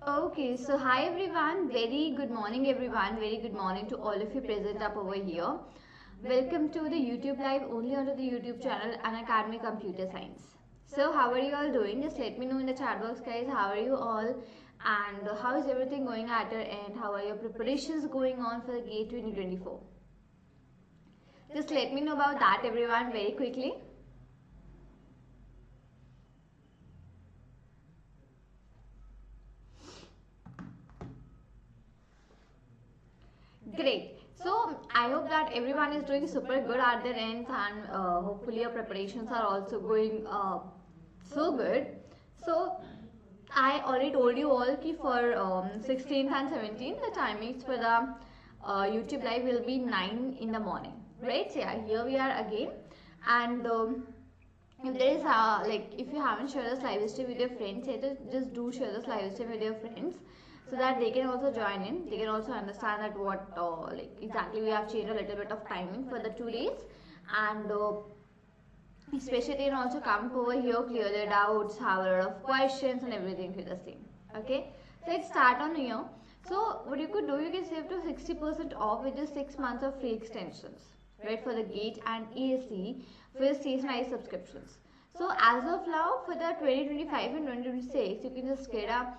Okay, so hi everyone, very good morning everyone, very good morning to all of you present up over here. Welcome to the YouTube live only onto the YouTube channel Unacademy Computer Science. So how are you all doing? Just let me know in the chat box guys, how are you all and how is everything going at your end? How are your preparations going on for the GATE 2024? Just let me know about that everyone very quickly. Great. So I hope that everyone is doing super good at their ends and hopefully your preparations are also going so good. So I already told you all ki for 16th and 17th the timings for the YouTube live will be 9 in the morning, right? So yeah, here we are again, and if there is if you haven't shared this live stream with your friends, just do share this live stream with your friends so that they can also join in. They can also understand that what exactly we have changed a little bit of timing for the 2 days, and especially they can also come over here, clear their doubts, have a lot of questions and everything to the same. Okay, so let's start on here. So what you could do, you can save to 60% off with just 6 months of free extensions, right, for the GATE and ESE for the CSE subscriptions. So as of now for the 2025 and 2026, you can just get a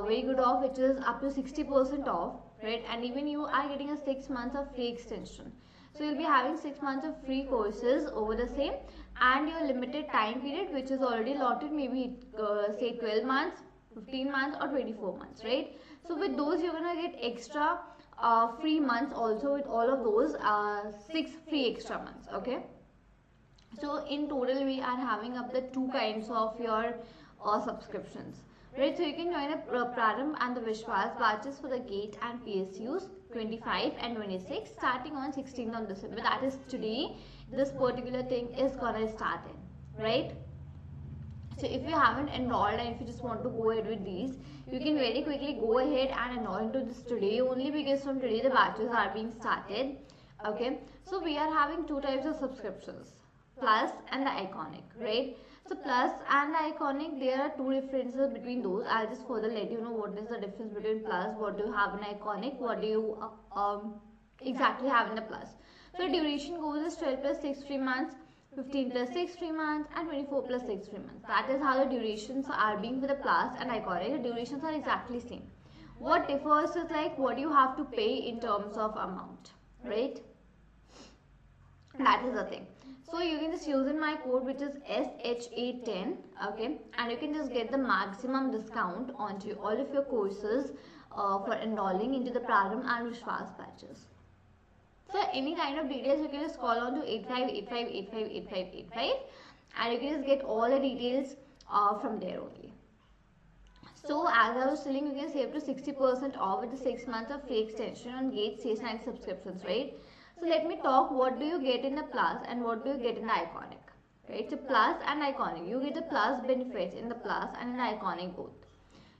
very good off, which is up to 60% off, right, and even you are getting a 6 months of free extension. So you'll be having 6 months of free courses over the same, and your limited time period, which is already allotted, maybe say 12 months, 15 months or 24 months, right? So with those you're gonna get extra free months also with all of those 6 free extra months. Okay, so in total we are having up the 2 kinds of your subscriptions, right? So you can join the Prarambh and the Vishwas batches for the GATE and PSUs 25 and 26 starting on 16th of December. That is today. This particular thing is gonna start in, right? So if you haven't enrolled and if you just want to go ahead with these, you can very quickly go ahead and enroll into this today only, because from today the batches are being started. Okay, so we are having 2 types of subscriptions, Plus and the Iconic, right? So Plus and the Iconic, there are 2 differences between those. I'll just further let you know what is the difference between Plus, what do you have in Iconic, what do you exactly have in the Plus. So duration goes as 12 plus 6 3 months, 15 plus 6 3 months and 24 plus 6 3 months. That is how the durations are being for the Plus and Iconic. The durations are exactly same. What differs is like what you have to pay in terms of amount, right? That is the thing. So you can just use in my code, which is SHA10, okay, and you can just get the maximum discount onto all of your courses for enrolling into the Prarambh and Vishwas batches. So any kind of details you can just call on to 8585858585 and you can just get all the details from there only. So as I was telling, you can save to 60% off with the 6 months of free extension on GATE CSE subscriptions, right? So let me talk what do you get in the Plus and what do you get in the Iconic, right? So Plus and Iconic, you get the Plus benefits in the Plus and in the Iconic both.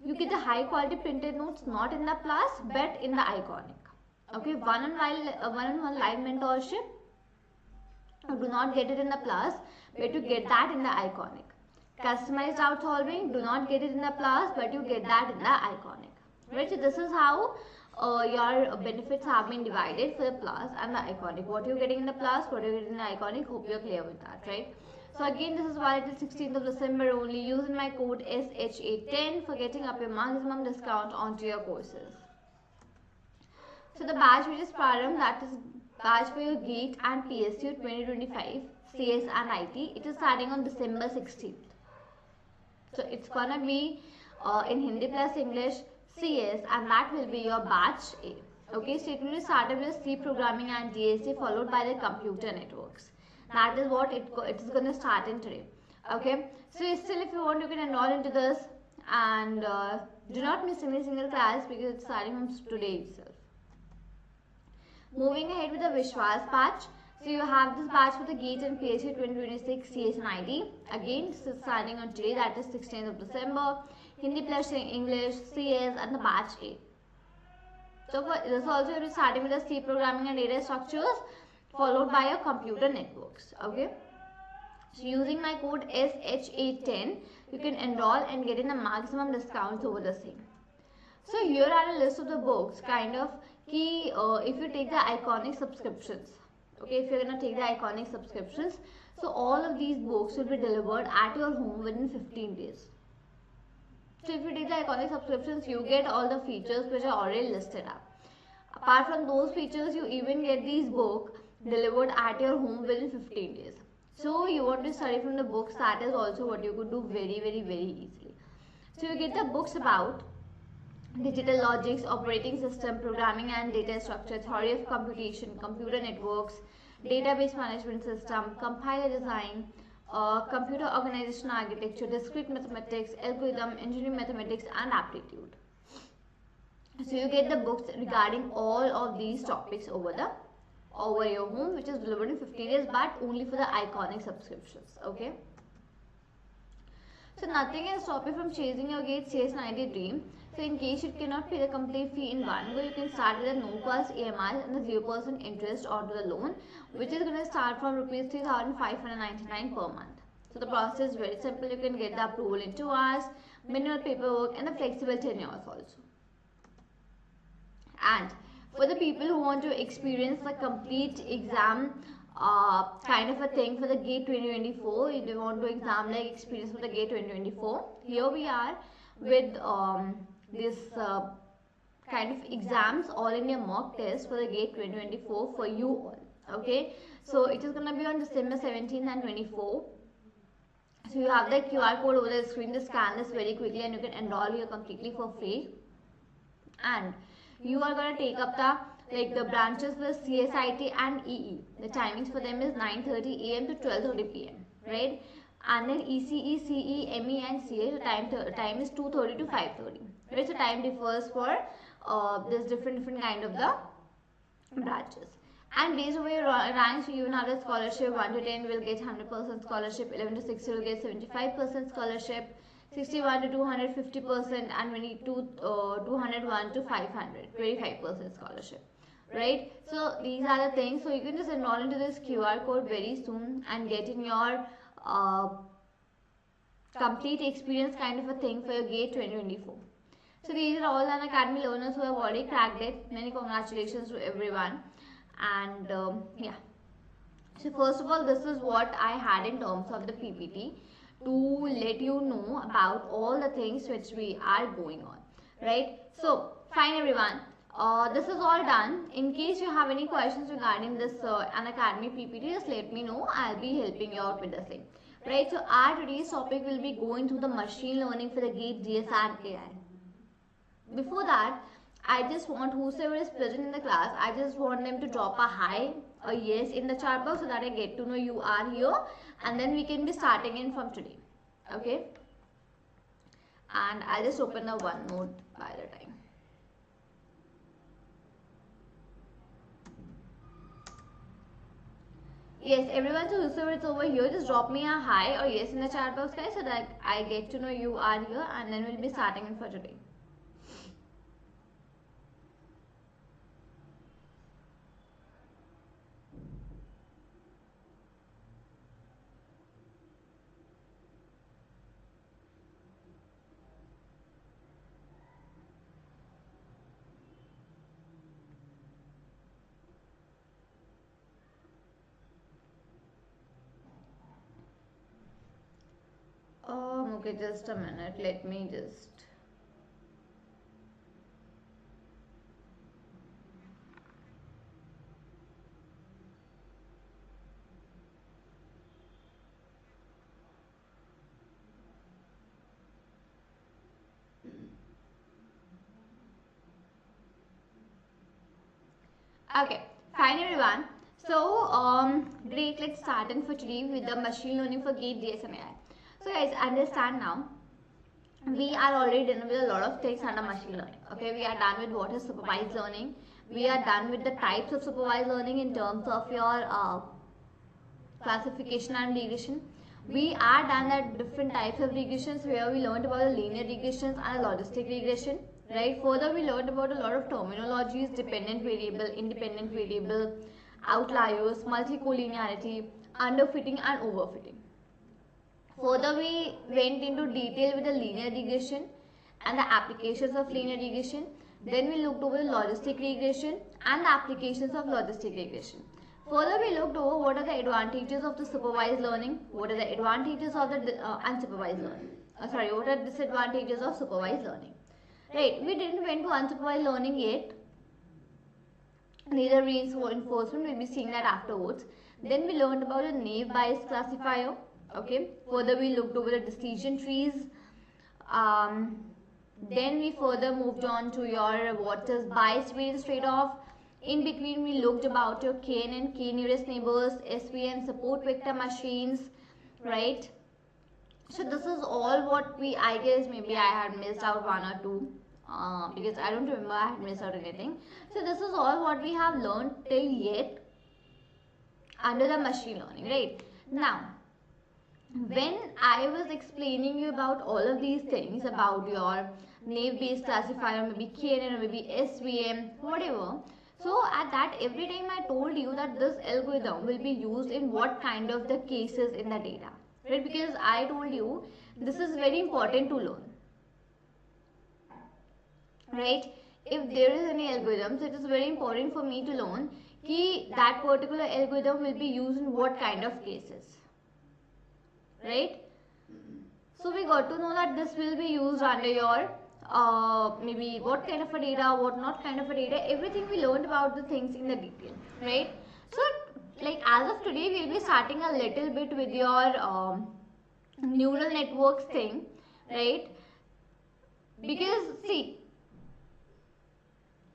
You get the high quality printed notes not in the Plus but in the Iconic. Okay, one-on-one live mentorship, you do not get it in the Plus, but you get that in the Iconic. Customized doubt solving, do not get it in the Plus, but you get that in the Iconic, right? So this is how your benefits have been divided for the Plus and the Iconic. What you're getting in the Plus, what you're getting in the Iconic, hope you're clear with that, right? So again, this is valid till 16th of December only. Using my code SHA10 for getting up your maximum discount onto your courses. So the batch which is Prarambh, that is batch for your GATE and PSU 2025 CS and IT, it is starting on December 16th. So it's gonna be in Hindi plus English, CS, and that will be your batch A. Okay, so it will be started with C programming and DSA followed by the computer networks. That is what it is gonna start in today. Okay, so still if you want, you can enroll into this and do not miss any single class because it's starting from today itself. Moving ahead with the Vishwas batch. So you have this batch for the GATE and PSU 2026 CS and IT. Again, this is starting on today, that is 16th of December. Hindi plus English, CS and the batch A. So for this also you will be starting with the C programming and data structures followed by your computer networks. Okay. So using my code SHA10, you can enroll and get in the maximum discounts over the same. So here are a list of the books, kind of key. If you take the iconic subscriptions, okay, if you're gonna take the iconic subscriptions, so all of these books will be delivered at your home within 15 days. So if you take the iconic subscriptions, you get all the features which are already listed up. Apart from those features, you even get these books delivered at your home within 15 days. So you want to study from the books, that is also what you could do very easily. So you get the books about digital logics, operating system, programming and data structure, theory of computation, computer networks, database management system, compiler design, computer organization architecture, discrete mathematics, algorithm, engineering mathematics and aptitude. So you get the books regarding all of these topics over your home, which is delivered in 15 days, but only for the iconic subscriptions. Okay. So nothing can stop you from chasing your GATE CSE and IIT dream. So in case you cannot pay the complete fee in one go, you can start with a no-cost EMI and a 0% interest onto the loan, which is going to start from rupees 3,599 per month. So the process is very simple. You can get the approval in 2 hours, minimal paperwork and a flexible tenures also. And for the people who want to experience the complete exam kind of a thing for the GATE 2024, if they want to exam like experience for the GATE 2024, here we are with this kind of exams, all India mock test for the GATE 2024 for you all. Okay, so it is going to be on December 17th and 24th. So you have the QR code over the screen. Just scan this very quickly and you can enroll here completely for free. And you are going to take up the branches for CSIT and EE. The timings for them is 9:30 AM to 12:30 PM, right? And then ECE, CE, ME and CA, the time is 2:30 to 5:30. Right? So time differs for this different kind of the branches. And based on your ranks, you will have a scholarship. 1 to 10 will get 100% scholarship, 11 to 60 will get 75% scholarship, 61 to 200 50%, and 201 to 500 25% scholarship. Right? So these are the things. So you can just enroll into this QR code very soon and get in your complete experience kind of a thing for your GATE 2024. So these are all Unacademy learners who have already cracked it. Many congratulations to everyone. And yeah. So first of all, this is what I had in terms of the PPT to let you know about all the things which we are going on. Right? So fine everyone. This is all done. In case you have any questions regarding this Unacademy PPT, just let me know. I'll be helping you out with the same. Right, so our today's topic will be going through the machine learning for the GATE, GS and AI. Before that, I just want whosoever is present in the class, I just want them to drop a hi, a yes in the chat box so that I get to know you are here, and then we can be starting in from today. Okay? And I'll just open the OneNote by the time. Yes, everyone, so whosoever is over here, just drop me a hi or yes in the chat box, guys, so that I get to know you are here, and then we'll be starting in for today. Okay, just a minute. Let me just. Okay, fine everyone. So great, let's start in for today with the machine learning for GATE, GS and AI. So guys, understand now, we are already done with a lot of things under machine learning. Okay, we are done with what is supervised learning. We are done with the types of supervised learning in terms of your classification and regression. We are done at different types of regressions where we learned about the linear regressions and a logistic regression. Right. Further, we learned about a lot of terminologies: dependent variable, independent variable, outliers, multi-collinearity, underfitting and overfitting. Further, we went into detail with the linear regression. and the applications of linear regression. Then we looked over the logistic regression and the applications of logistic regression. Further, we looked over what are the advantages of the supervised learning, what are the advantages of the unsupervised learning. What are the disadvantages of supervised learning. Right, we didn't went to unsupervised learning yet. Neither reinforcement, we'll be seeing that afterwards. Then we learned about a naive Bayes classifier. Okay. Further, we looked over the decision trees. Then we further moved on to your what is bias variance trade-off. In between, we looked about your KN and K nearest neighbors, SVM support vector machines, right? So this is all what I guess maybe I had missed out one or two because I don't remember I had missed out anything. So this is all what we have learned till yet under the machine learning, right? Now, when I was explaining you about all of these things about your naive Bayes classifier, maybe KN or maybe SVM, whatever. So at that every time I told you that this algorithm will be used in what kind of the cases in the data, right? Because I told you this is very important to learn, right? If there is any algorithms, it is very important for me to learn that particular algorithm will be used in what kind of cases, right? So we got to know that this will be used under your maybe what kind of a data, what not kind of a data, everything we learned about the things in the detail, right? So like as of today, we will be starting a little bit with your neural networks thing, right? Because see,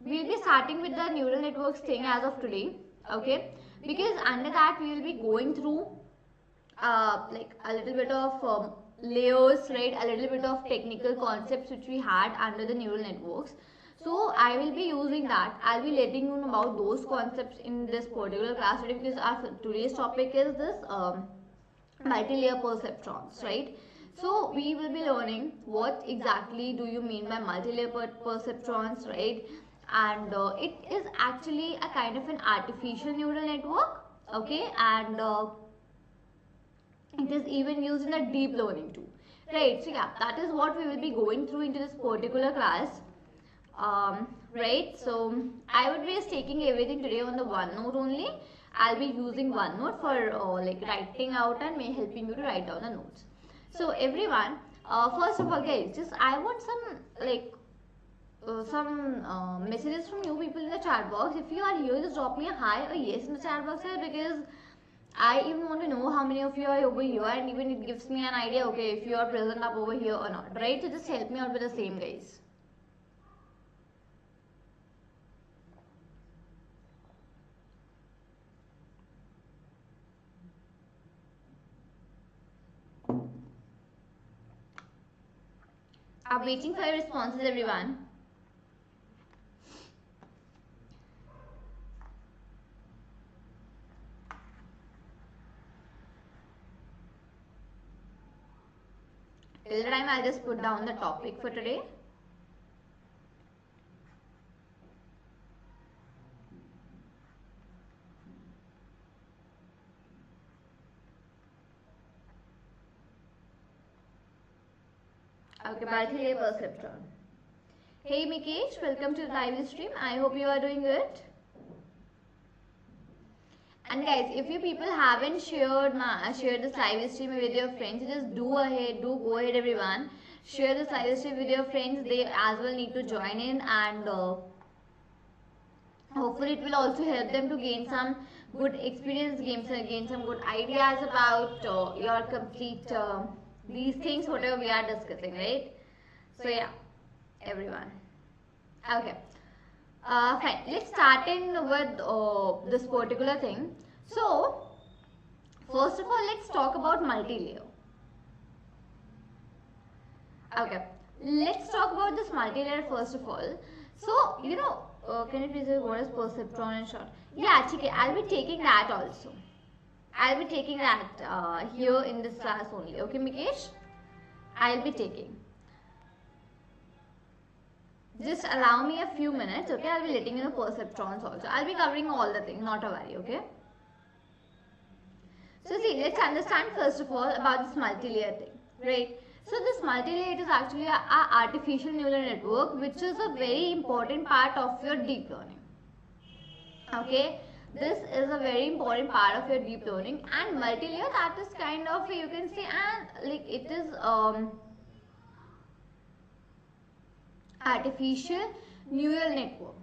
we will be starting with the neural networks thing as of today, okay? Because under that we will be going through like a little bit of layers, right? A little bit of technical concepts which we had under the neural networks. So I will be using that. I'll be letting you know about those concepts in this particular class today, because our today's topic is this multi-layer perceptrons, right? So we will be learning what exactly do you mean by multi-layer perceptrons, right? And it is actually a kind of an artificial neural network, okay? And it is even used in the deep learning too, right? So yeah, that is what we will be going through into this particular class, right? So I would be just taking everything today on the OneNote only. I'll be using OneNote for like writing out and helping you to write down the notes. So everyone, first of all guys, just I want some like some messages from you people in the chat box. If you are here, just drop me a hi or yes in the chat box here, because I even want to know how many of you are over here, and even it gives me an idea, okay, if you are present up over here or not, right? So just help me out with the same, guys. I'm waiting for your responses, everyone. Till the time, I'll just put down the topic for today. Okay, multi-layer perceptron. Hey Mikesh, welcome to the live stream. I hope you are doing good. And guys, if you people haven't shared this live stream with your friends, just go ahead everyone. Share this live stream with your friends. They as well need to join in, and hopefully it will also help them to gain some good experience, gain some good ideas about your complete these things whatever we are discussing, right? So yeah, everyone. Okay. Fine. Let's start in with this particular thing. So, first of all, let's talk about multi-layer. Okay. Let's talk about this multi-layer first of all. So, you know, can you please say what is perceptron in short? Yeah, okay. I'll be taking that also. I'll be taking that here in this class only. Okay, Mikesh? I'll be taking. Just allow me a few minutes, okay? I'll be letting you know perceptrons also. I'll be covering all the things, not a worry, okay? So see, let's understand first of all about this multi-layer thing, right? So this multi-layer is actually a artificial neural network, which is a very important part of your deep learning. Okay, this is a very important part of your deep learning. And multi-layer, that is kind of, you can say, and like it is artificial neural network.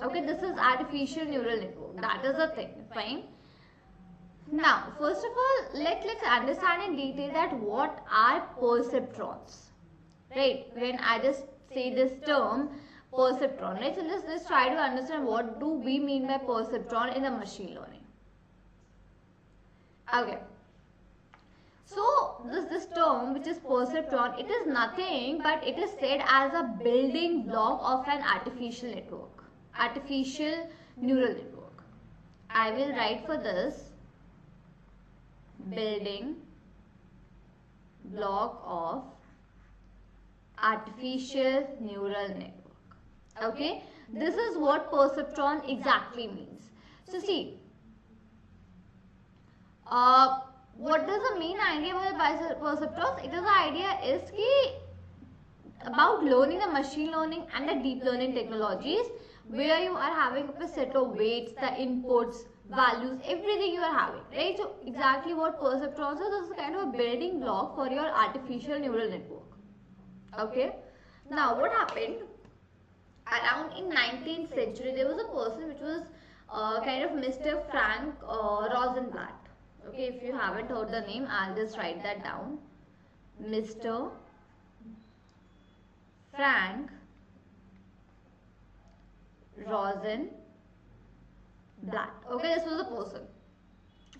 Okay, this is artificial neural network, that is the thing. Fine. Now first of all, let's understand in detail that what are perceptrons, right? When I just say this term perceptron, right? So let's try to understand what do we mean by perceptron in the machine learning. Okay, so this term, which is perceptron, it is nothing but it is said as a building block of an artificial network, artificial neural network. I will write for this building block of artificial neural network. Okay, this is what perceptron exactly means. So see, what does the main idea by perceptrons? It is the idea is ki about learning the machine learning and the deep learning technologies, where you are having a set of weights, the inputs, values, everything you are having, right? So exactly what perceptrons is, this is kind of a building block for your artificial neural network. Okay, now what happened? Around in 19th century, there was a person which was kind of Mr. Frank Rosenblatt. Okay, if you haven't heard the name, I'll just write that down. Mr. Frank Rosenblatt. Okay, this was a person.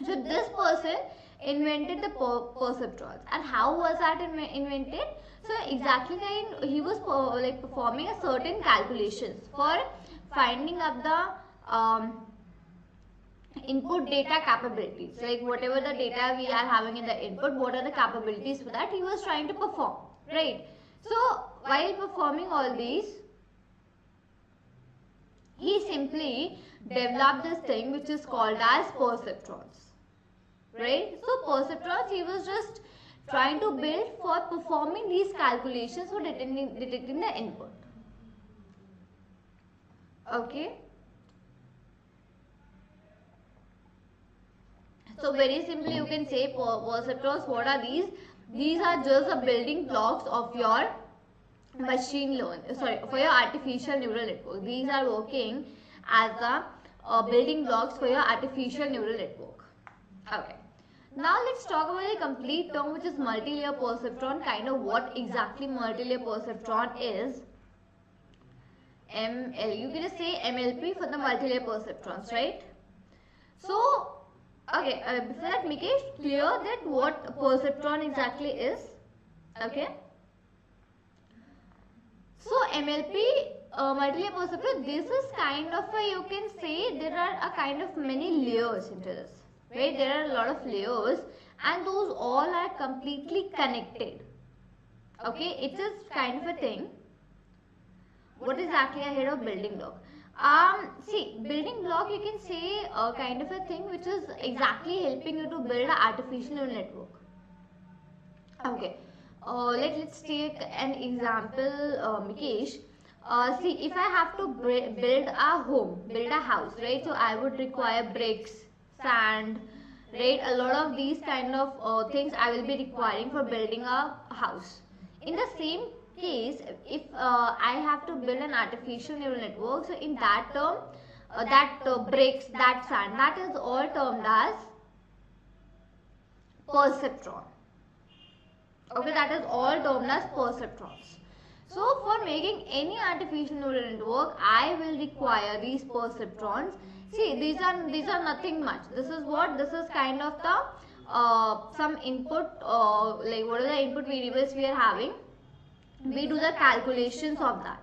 So this person invented the perceptrons. And how was that invented? So exactly he was like performing a certain calculations for finding up the input data capabilities, like whatever the data we are having in the input, what are the capabilities for that he was trying to perform, right? So while performing all these, he simply developed this thing which is called as perceptrons, right? So perceptrons he was just trying to build for performing these calculations for detecting the input. Okay, so very simply you can say perceptrons, what are these? These are just the building blocks of your machine learning, for your artificial neural network. These are working as the building blocks for your artificial neural network. Okay, now let's talk about the complete term, which is multi-layer perceptron. Kind of what exactly multi-layer perceptron is. You can just say MLP for the multi-layer perceptrons, right? So okay, before that, Mikesh, clear that what perceptron exactly is. Okay, so MLP, multi-layer perceptron, this is kind of a, you can say there are a kind of many layers into this, right? There are a lot of layers and those all are completely connected. Okay, it is kind of a thing. What is exactly ahead of building block? See, building block, you can say kind of a thing which is exactly helping you to build an artificial neural network. Okay, let's take an example, Mikesh. See, if I have to build a home, build a house, right? So I would require bricks, sand, right? A lot of these kind of things I will be requiring for building a house. In the same case, if I have to build an artificial neural network, so in that term, bricks, that sand, that is all termed as perceptron. Okay, that is all termed as perceptrons. So for making any artificial neural network, I will require these perceptrons. See, these are nothing much. This is what, this is kind of the some input, like what are the input variables we are having. We do the calculations of that.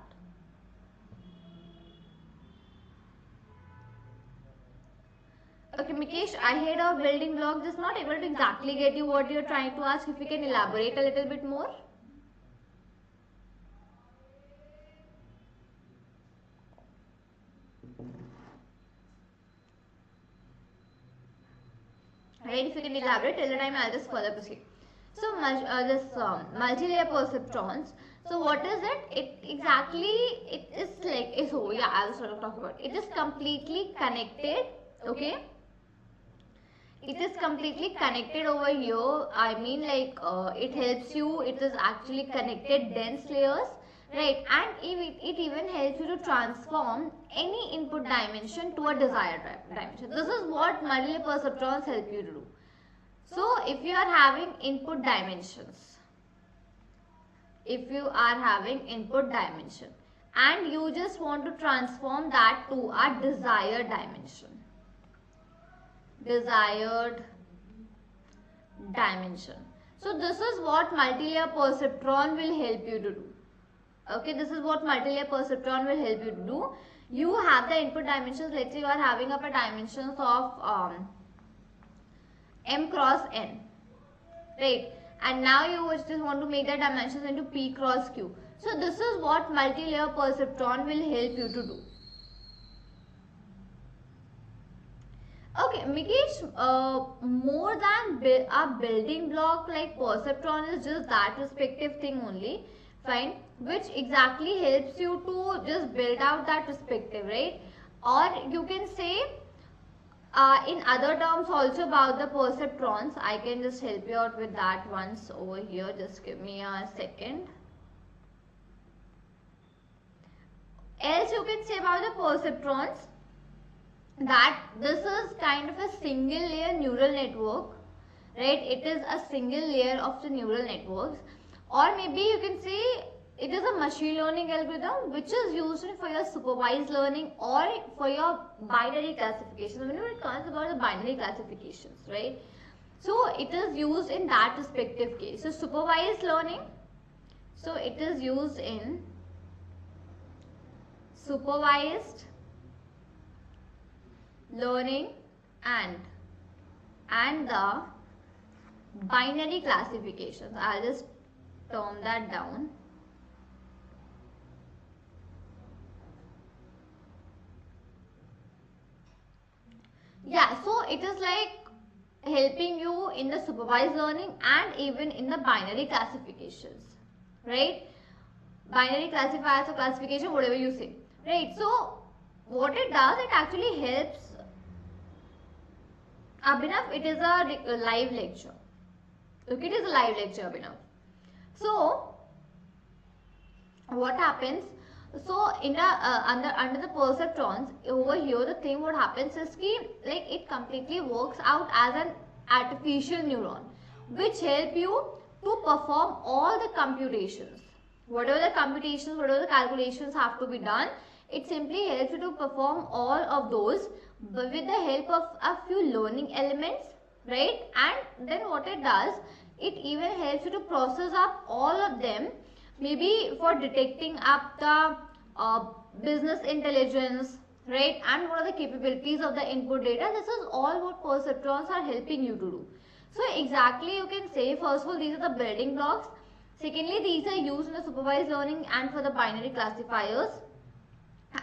Okay, Mikesh, I heard of building blocks, just not able to exactly get you what you are trying to ask. If you can elaborate a little bit more. Right, if you can elaborate till the time, I'll just further proceed. So this multi-layer perceptrons. So what is it? It is like, so yeah, I was sort of talking about. It is completely connected. Okay. It is completely connected over here. I mean, like it helps you. It is actually connected dense layers, right? And it even helps you to transform any input dimension to a desired dimension. This is what multi-layer perceptrons help you to do. So if you are having input dimensions, and you just want to transform that to a desired dimension. So this is what multi-layer perceptron will help you to do. Okay, this is what multi-layer perceptron will help you to do. You have the input dimensions. Let's say you are having up a dimensions of m cross n, right? And now you just want to make the dimensions into p cross q. So this is what multi-layer perceptron will help you to do. Okay, Mikesh, more than a building block like perceptron is just that respective thing only, fine, which exactly helps you to just build out that perspective, right? Or you can say in other terms also about the perceptrons. I can just help you out with that once over here. Just give me a second. Else you can say about the perceptrons that this is kind of a single layer neural network, right? It is a single layer of the neural networks, or maybe you can say it is a machine learning algorithm which is used for your supervised learning or for your binary classification. Whenever it comes about the binary classifications, right? So it is used in that respective case. So supervised learning, so it is used in supervised learning and the binary classifications. I'll just term that down. Yeah, so it is like helping you in the supervised learning and even in the binary classifications, right? Binary classifiers or classification, whatever you say, right? So what it does, it actually helps. Abhinav, it is a live lecture. Okay, it is a live lecture, Abhinav. So what happens? So in the under the perceptrons over here, the thing what happens is ki, like it completely works out as an artificial neuron, which help you to perform all the computations. Whatever the computations, whatever the calculations have to be done, it simply helps you to perform all of those with the help of a few learning elements, right? And then what it does, it even helps you to process up all of them, maybe for detecting up the business intelligence, right? And what are the capabilities of the input data. This is all what perceptrons are helping you to do. So exactly you can say, first of all, these are the building blocks. Secondly, these are used in the supervised learning and for the binary classifiers.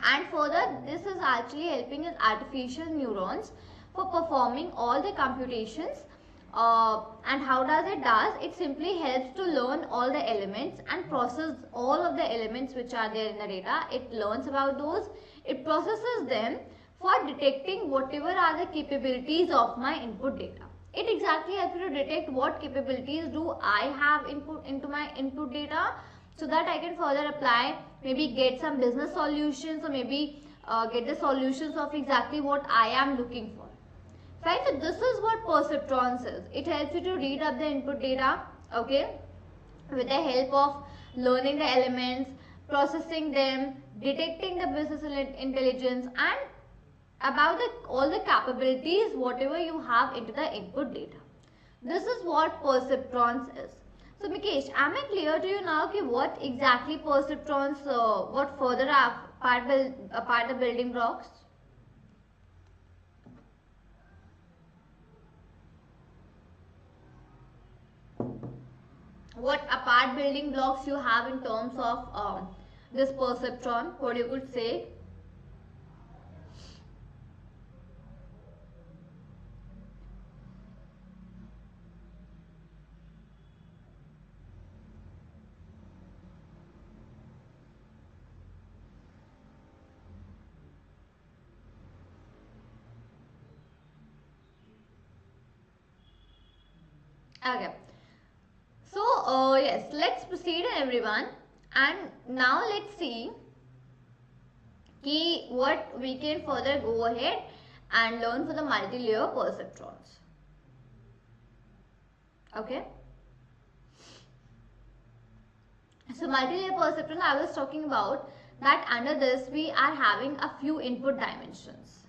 And further, this is actually helping us artificial neurons for performing all the computations. And how does it does? It simply helps to learn all the elements and process all of the elements which are there in the data. It learns about those. It processes them for detecting whatever are the capabilities of my input data. It exactly helps you to detect what capabilities do I have input into my input data, so that I can further apply, maybe get some business solutions, or maybe get the solutions of exactly what I am looking for. Fine, so this is what perceptrons is. It helps you to read up the input data, okay, with the help of learning the elements, processing them, detecting the business intelligence, and about all the capabilities whatever you have into the input data. This is what perceptrons is. So Mikesh, am I clear to you now कि what exactly perceptrons, what further are part the building blocks? What apart building blocks you have in terms of this perceptron, what you could say? Okay. So yes, let's proceed everyone, and now let's see what we can further go ahead and learn for the multi-layer perceptrons. Okay. So multi-layer perceptron, I was talking about that under this we are having a few input dimensions,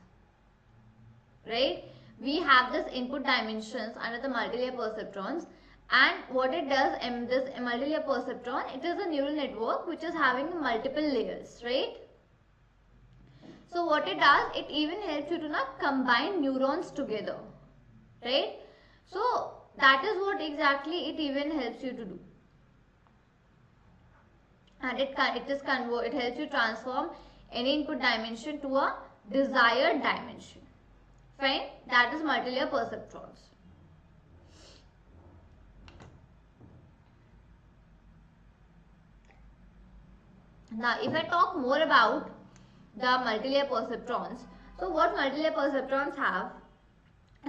right? We have this input dimensions under the multi-layer perceptrons, and what it does in this multi-layer perceptron, it is a neural network which is having multiple layers, right? So what it does, it even helps you to now combine neurons together, right? So that is what exactly it even helps you to do. And it helps you transform any input dimension to a desired dimension. Fine, that is multi-layer perceptrons. Now, if I talk more about the multi-layer perceptrons, so what multi-layer perceptrons have?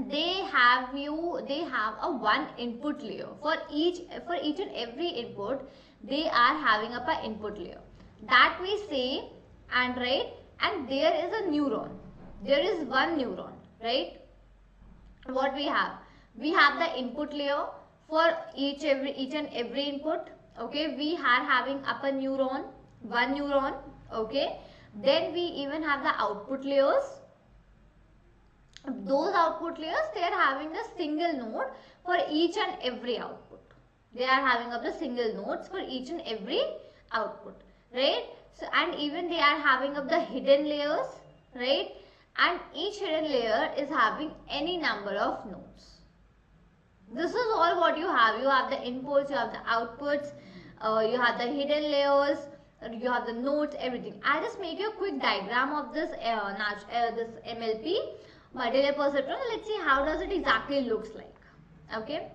They have a one input layer for each and every input. They are having up an input layer that we say and write, and there is a neuron. There is one neuron, right? What we have the input layer for each and every input. Okay, we are having up a neuron, one neuron. Okay, then we even have the output layers. Those output layers, they are having a single node for each and every output. They are having up the single nodes for each and every output, right? So, and even they are having up the hidden layers, right? And each hidden layer is having any number of nodes. This is all what you have. You have the inputs, you have the outputs, you have the hidden layers, you have the nodes, everything. I'll just make you a quick diagram of this this MLP, multi-layer perceptron. Let's see how does it exactly looks like. Okay.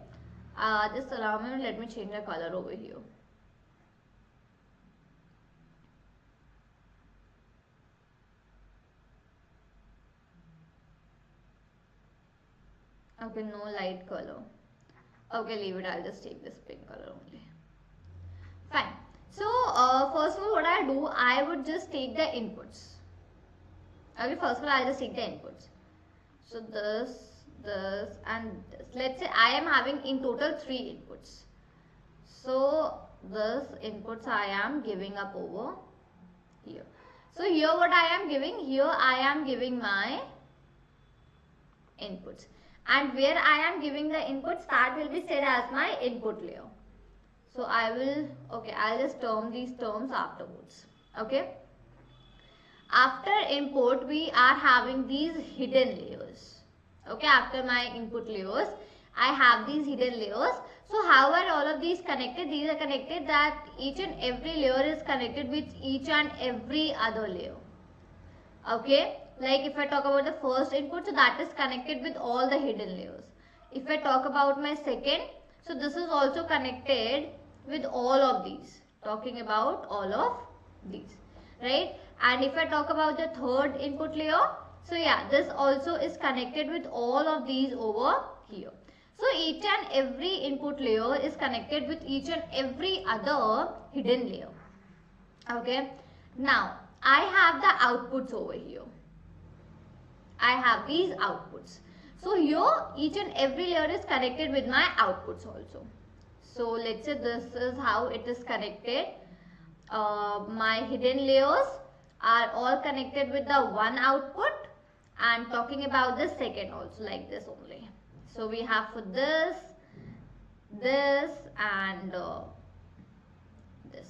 Just allow me, let me change the color over here. Okay, no light color. Okay, leave it. I'll just take this pink color only. Fine. So, first of all, what I do, I would just take the inputs. Okay, first of all, I'll just take the inputs. So, this, and this. Let's say I am having in total 3 inputs. So, this inputs I am giving up over here. So, here what I am giving, here I am giving my inputs. And where I am giving the inputs, that will be said as my input layer. So, I'll just term these terms afterwards. Okay. After input, we are having these hidden layers. Okay, after my input layers, I have these hidden layers. So, how are all of these connected? These are connected that each and every layer is connected with each and every other layer. Okay, like if I talk about the first input, so that is connected with all the hidden layers. If I talk about my second, so this is also connected with all of these. Talking about all of these, right? And if I talk about the third input layer, so yeah, this also is connected with all of these over here. So each and every input layer is connected with each and every other hidden layer. Okay. Now, I have the outputs over here. I have these outputs. So here, each and every layer is connected with my outputs also. So let's say this is how it is connected. My hidden layers are all connected with the one output. And talking about the second also, like this only. So we have for this, and this.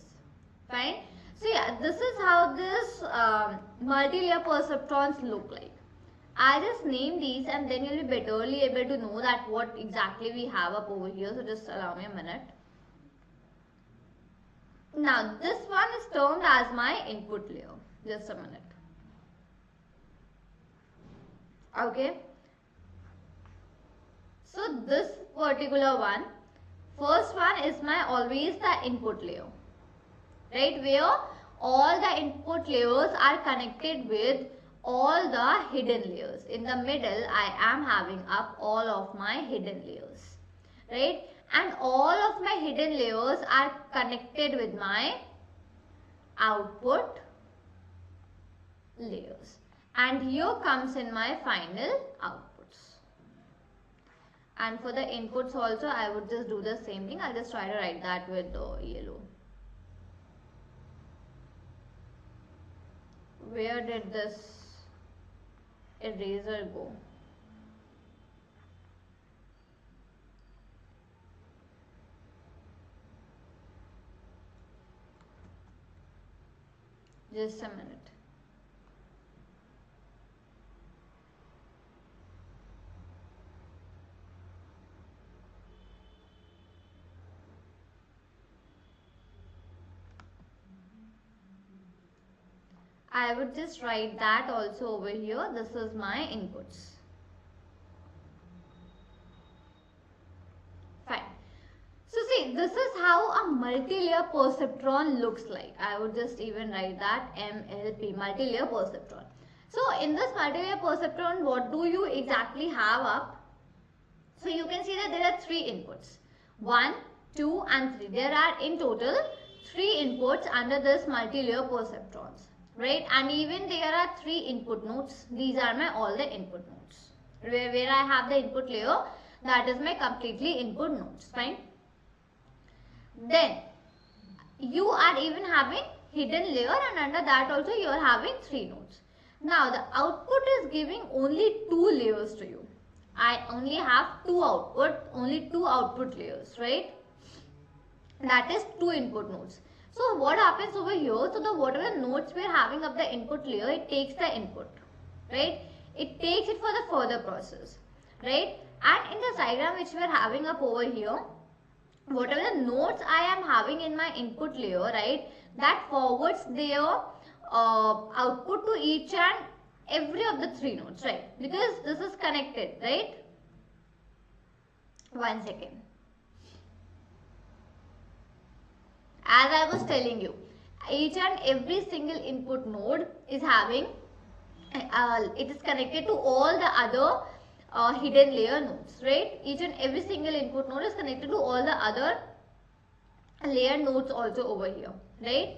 Fine. So yeah, this is how this multi-layer perceptrons look like. I just name these, and then you'll be betterly able to know that what exactly we have up over here. So just allow me a minute. Now this one is termed as my input layer. Just a minute. Okay. So this particular one, first one is my always the input layer, right, where all the input layers are connected with all the hidden layers. In the middle, I am having up all of my hidden layers, right? And all of my hidden layers are connected with my output layers. And here comes in my final outputs. And for the inputs also, I would just do the same thing. I'll just try to write that with yellow. Where did this eraser go? Just a minute. I would just write that also over here. This is my inputs. Fine. So see, this is how a multi-layer perceptron looks like. I would just even write that MLP, multi-layer perceptron. So in this multi-layer perceptron, what do you exactly have up? So you can see that there are 3 inputs. 1, 2 and 3. There are in total 3 inputs under this multi-layer perceptrons. Right, and even there are 3 input nodes. These are my all the input nodes. Where I have the input layer, that is my completely input nodes. Fine. Then you are even having hidden layer, and under that also you are having 3 nodes. Now the output is giving only 2 layers to you. I only have 2 output layers, right? That is 2 input nodes. So what happens over here? So the whatever nodes we are having of the input layer, it takes the input, right? It takes it for the further process, right? And in the diagram which we are having up over here, whatever the nodes I am having in my input layer, right, that forwards their output to each and every of the 3 nodes, right? Because this is connected, right? One second. As I was telling you, each and every single input node is having, it is connected to all the other hidden layer nodes, right? Each and every single input node is connected to all the other layer nodes also over here, right?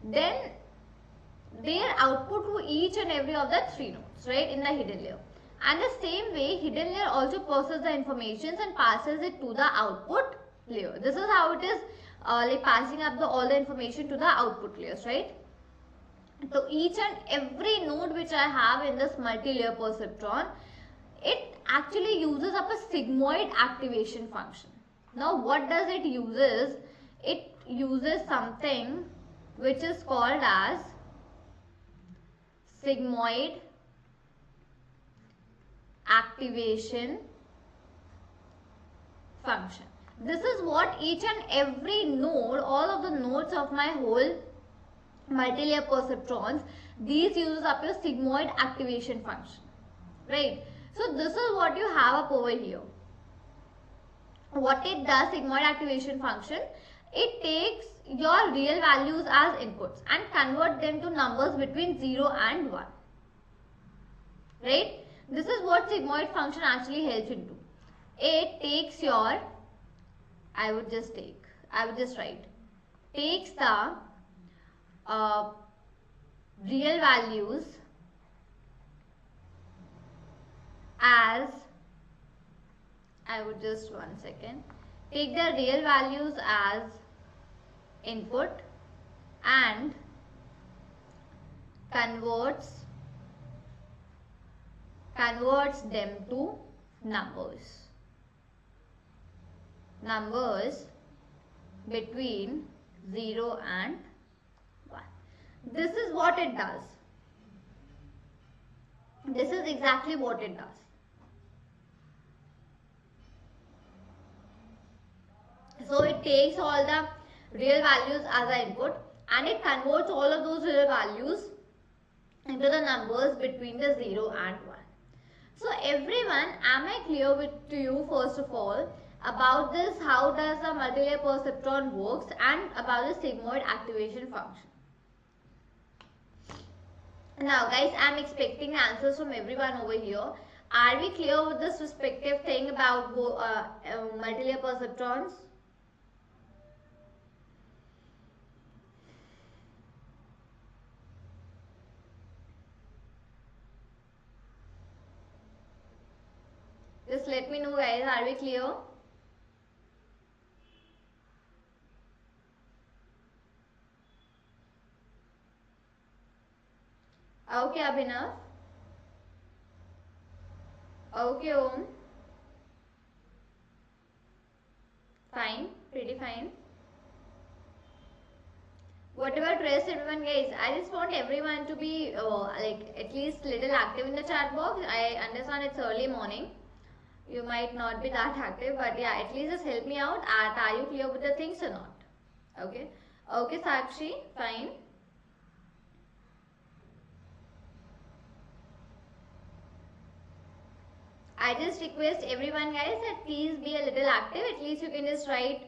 Then their output to each and every of the 3 nodes, right, in the hidden layer. And the same way, hidden layer also processes the information and passes it to the output layer. This is how it is like passing up all the information to the output layers, right? So each and every node which I have in this multi-layer perceptron, it actually uses up a sigmoid activation function. Now what does it uses? It uses something which is called as sigmoid activation function. This is what each and every node, all of the nodes of my whole multi-layer perceptrons, these uses up your sigmoid activation function, right? So this is what you have up over here. What it does, sigmoid activation function, it takes your real values as inputs and convert them to numbers between 0 and 1, right? This is what sigmoid function actually helps into. It takes your, I would just write, takes the real values as, take the real values as input and converts them to numbers between 0 and 1. This is what it does. This is exactly what it does. So it takes all the real values as an input and it converts all of those real values into the numbers between the 0 and 1. So everyone, am I clear to you first of all about this, how does the multi-layer perceptron works and about the sigmoid activation function? Now guys, I am expecting answers from everyone over here. Are we clear with this respective thing about multi-layer perceptrons? Just let me know, guys. Are we clear? Okay, Abhinav. Okay, Om. Fine, pretty fine. Whatever rest everyone, guys, I just want everyone to be like at least little active in the chat box. I understand it's early morning. You might not be that active, but yeah, at least just help me out. Are you clear with the things or not? Okay. Okay, Sakshi, fine. I just request everyone, guys, that please be a little active. At least you can just write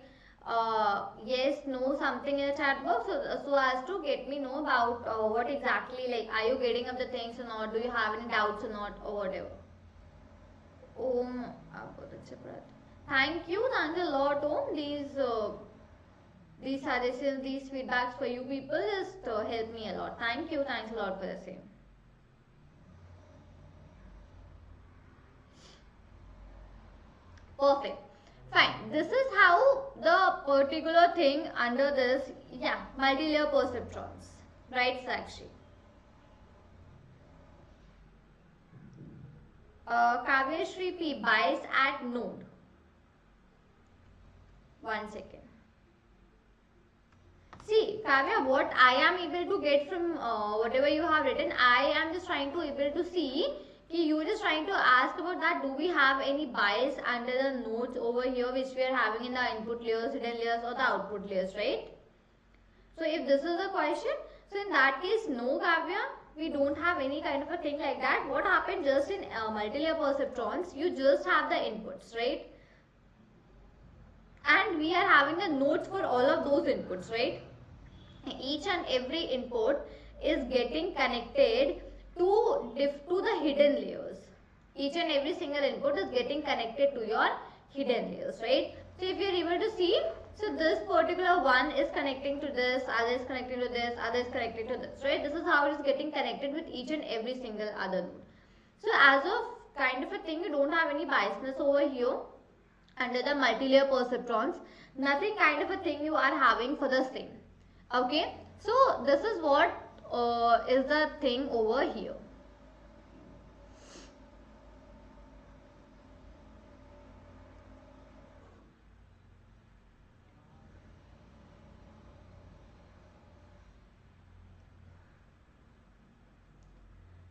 yes, no, something in the chat box, so as to get me know about what exactly, like, are you getting up the things or not? Do you have any doubts or not, or whatever. Om, thank you, thanks a lot, Om. These suggestions, these feedbacks for you people just help me a lot. Thank you, thanks a lot for the same. Perfect. Fine. This is how the particular thing under this, yeah, multi-layer perceptrons. Right, Sakshi? Kavyashri P, bias at node. 1 second. See, Kavya, what I am able to get from whatever you have written, I am just trying to able to see you were just trying to ask about that, do we have any bias under the nodes over here which we are having in the input layers, hidden layers or the output layers, right? So if this is the question, so in that case, no, Kavya, we don't have any kind of a thing like that. What happened just in multi-layer perceptrons, you just have the inputs, right? And we are having the nodes for all of those inputs, right? Each and every input is getting connected to the hidden layers. Each and every single input is getting connected to your hidden layers, right? So if you are able to see, so this particular one is connecting to this, other is connecting to this, other is connecting to this, right? This is how it is getting connected with each and every single other node. So as of kind of a thing, you don't have any biasness over here under the multi-layer perceptrons. Nothing kind of a thing you are having for this thing. Okay, so this is what is the thing over here.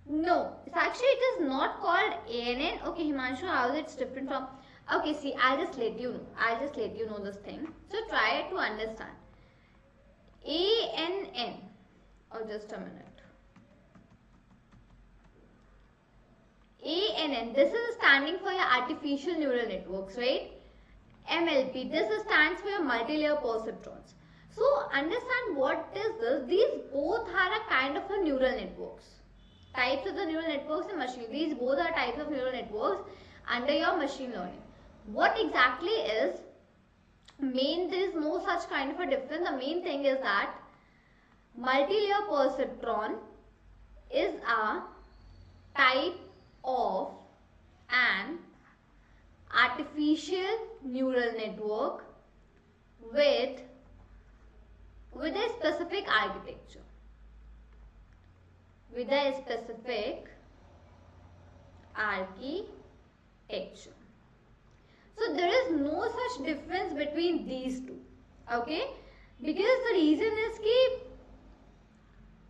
No, it's actually it is not called ANN. Okay, Himanshu, how is it different from? Okay, see, I'll just let you know. I'll just let you know this thing. So try to understand. ANN. Oh, just a minute. ANN, this is standing for your artificial neural networks, right? MLP, this stands for your multi-layer perceptrons. So understand what is this. These both are a kind of a neural networks. Types of the neural networks and machine. These both are types of neural networks under your machine learning. What exactly is there is no such kind of a difference. The main thing is that multi-layer perceptron is a type of an artificial neural network with a specific architecture. With a specific architecture. So there is no such difference between these two. Okay? Because the reason is that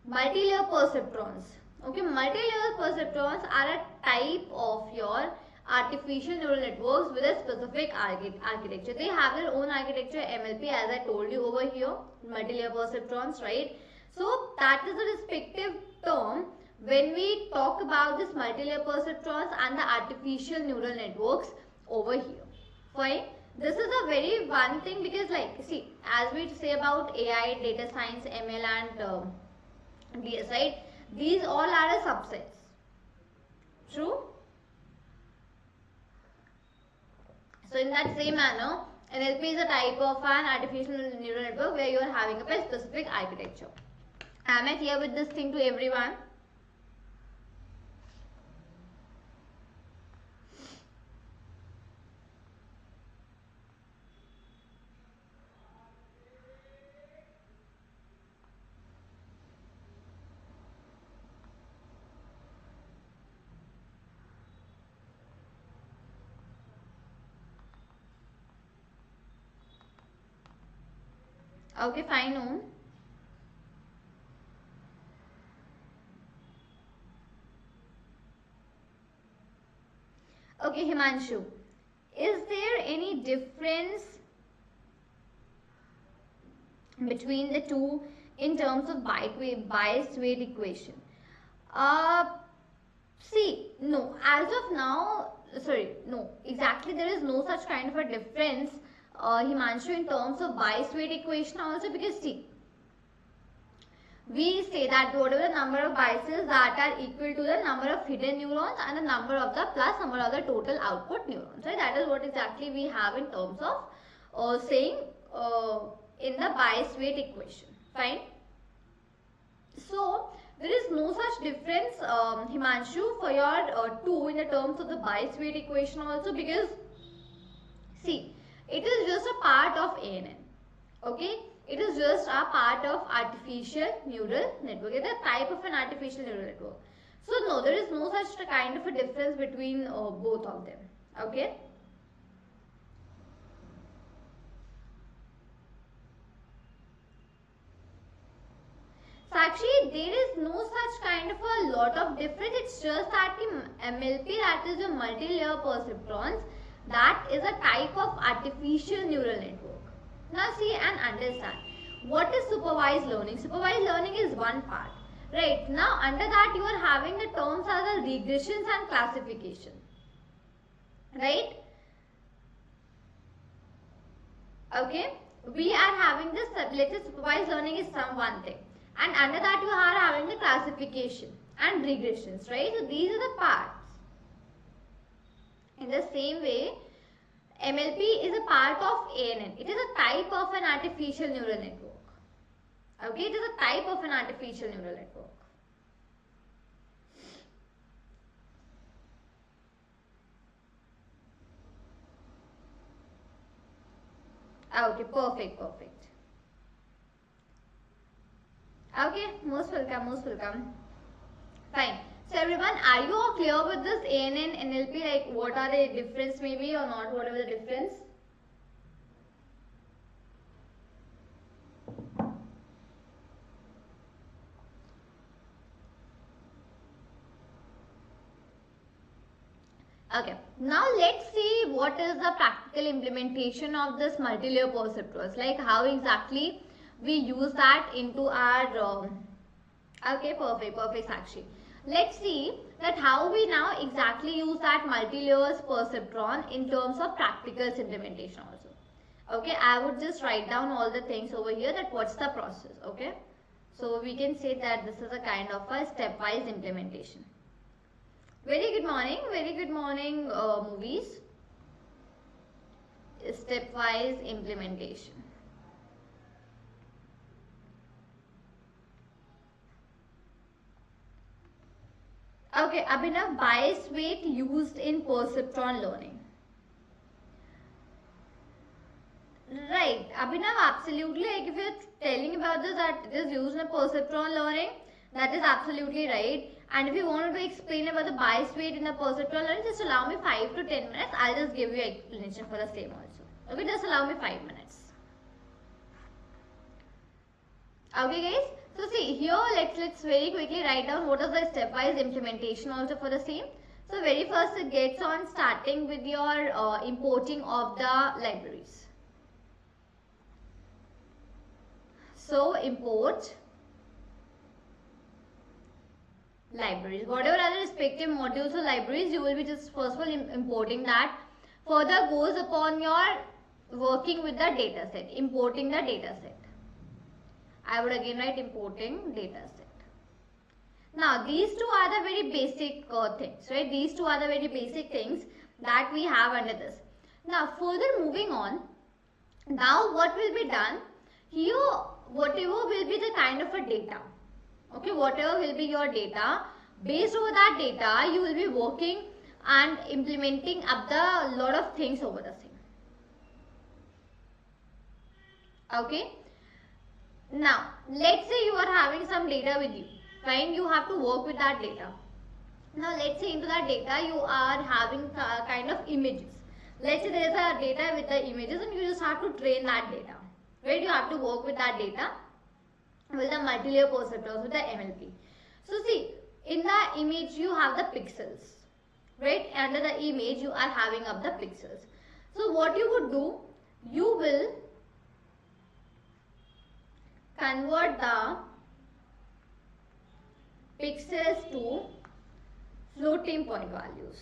multi-layer perceptrons. Okay, multi-layer perceptrons are a type of your artificial neural networks with a specific architecture. They have their own architecture, MLP, as I told you over here, multi-layer perceptrons, right? So that is the respective term when we talk about this multi-layer perceptrons and the artificial neural networks over here. Fine. This is a very one thing because, like, see, as we say about AI, data science, ML and DS, right? These all are a subsets. True? So in that same manner, NLP is a type of an artificial neural network where you are having a very specific architecture. Am I clear with this thing to everyone? Okay, fine, Om. Okay, Himanshu. Is there any difference between the two in terms of bias weight equation? See, no. As of now, no. Exactly, there is no such kind of a difference, Himanshu, in terms of bias weight equation also, because see, we say that whatever the number of biases that are equal to the number of hidden neurons and the number of the plus number of the total output neurons, right? That is what exactly we have in terms of saying in the bias weight equation. Fine. So there is no such difference, Himanshu, for your 2 in the terms of the bias weight equation also, because see, it is just a part of ANN. Okay, it is just a part of artificial neural network. It is a type of an artificial neural network. So no, there is no such kind of a difference between both of them. Okay. Sakshi, there is no such kind of a lot of difference. It's just that the MLP, that is the multi-layer perceptrons, that is a type of artificial neural network. Now see and understand, what is supervised learning? Supervised learning is one part, right? Now under that you are having the terms as the regressions and classification, right? Okay, we are having this, let's say supervised learning is some one thing, and under that you are having the classification and regressions, right? So these are the parts. In the same way, MLP is a part of ANN. It is a type of an artificial neural network. Okay, it is a type of an artificial neural network. Okay, perfect. Okay, most welcome. Fine. So everyone, are you all clear with this ANN, NLP? Like, what are the difference maybe or not? Whatever the difference. Okay, now let's see what is the practical implementation of this multi-layer perceptrons. Like how exactly we use that into our okay, perfect Sakshi. Let's see that how we now exactly use that multi-layers perceptron in terms of practical implementation also. Okay, I would just write down all the things over here, that what's the process. Okay, so we can say that this is a kind of a stepwise implementation. Very good morning movies. Stepwise implementation. Okay, Abhinav, bias weight used in perceptron learning. Right, Abhinav, absolutely. Like if you're telling about this, that it is used in perceptron learning, that is absolutely right. And if you want to explain about the bias weight in the perceptron learning, just allow me 5 to 10 minutes. I'll just give you explanation for the same also. Okay, just allow me 5 minutes. Okay, guys. So see here, let's very quickly write down what is the stepwise implementation also for the same. So very first it gets on starting with your importing of the libraries. So import libraries. Whatever are the respective modules or libraries, you will be just first of all importing that. Further goes upon your working with the data set, importing the data set. I would again write importing data set. Now these two are the very basic things, right? These two are the very basic things that we have under this. Now further moving on, now what will be done here, whatever will be the kind of a data, okay, whatever will be your data, based over that data you will be working and implementing up the lot of things over the same. Okay, now let's say you are having some data with you, fine, you have to work with that data. Now let's say into that data you are having kind of images. Let's say there is a data with the images and you just have to train that data, right? You have to work with that data with the multi-layer perceptrons, with the MLP. So see, in the image you have the pixels, right? Under the image you are having up the pixels. So what you would do, you will convert the pixels to floating point values.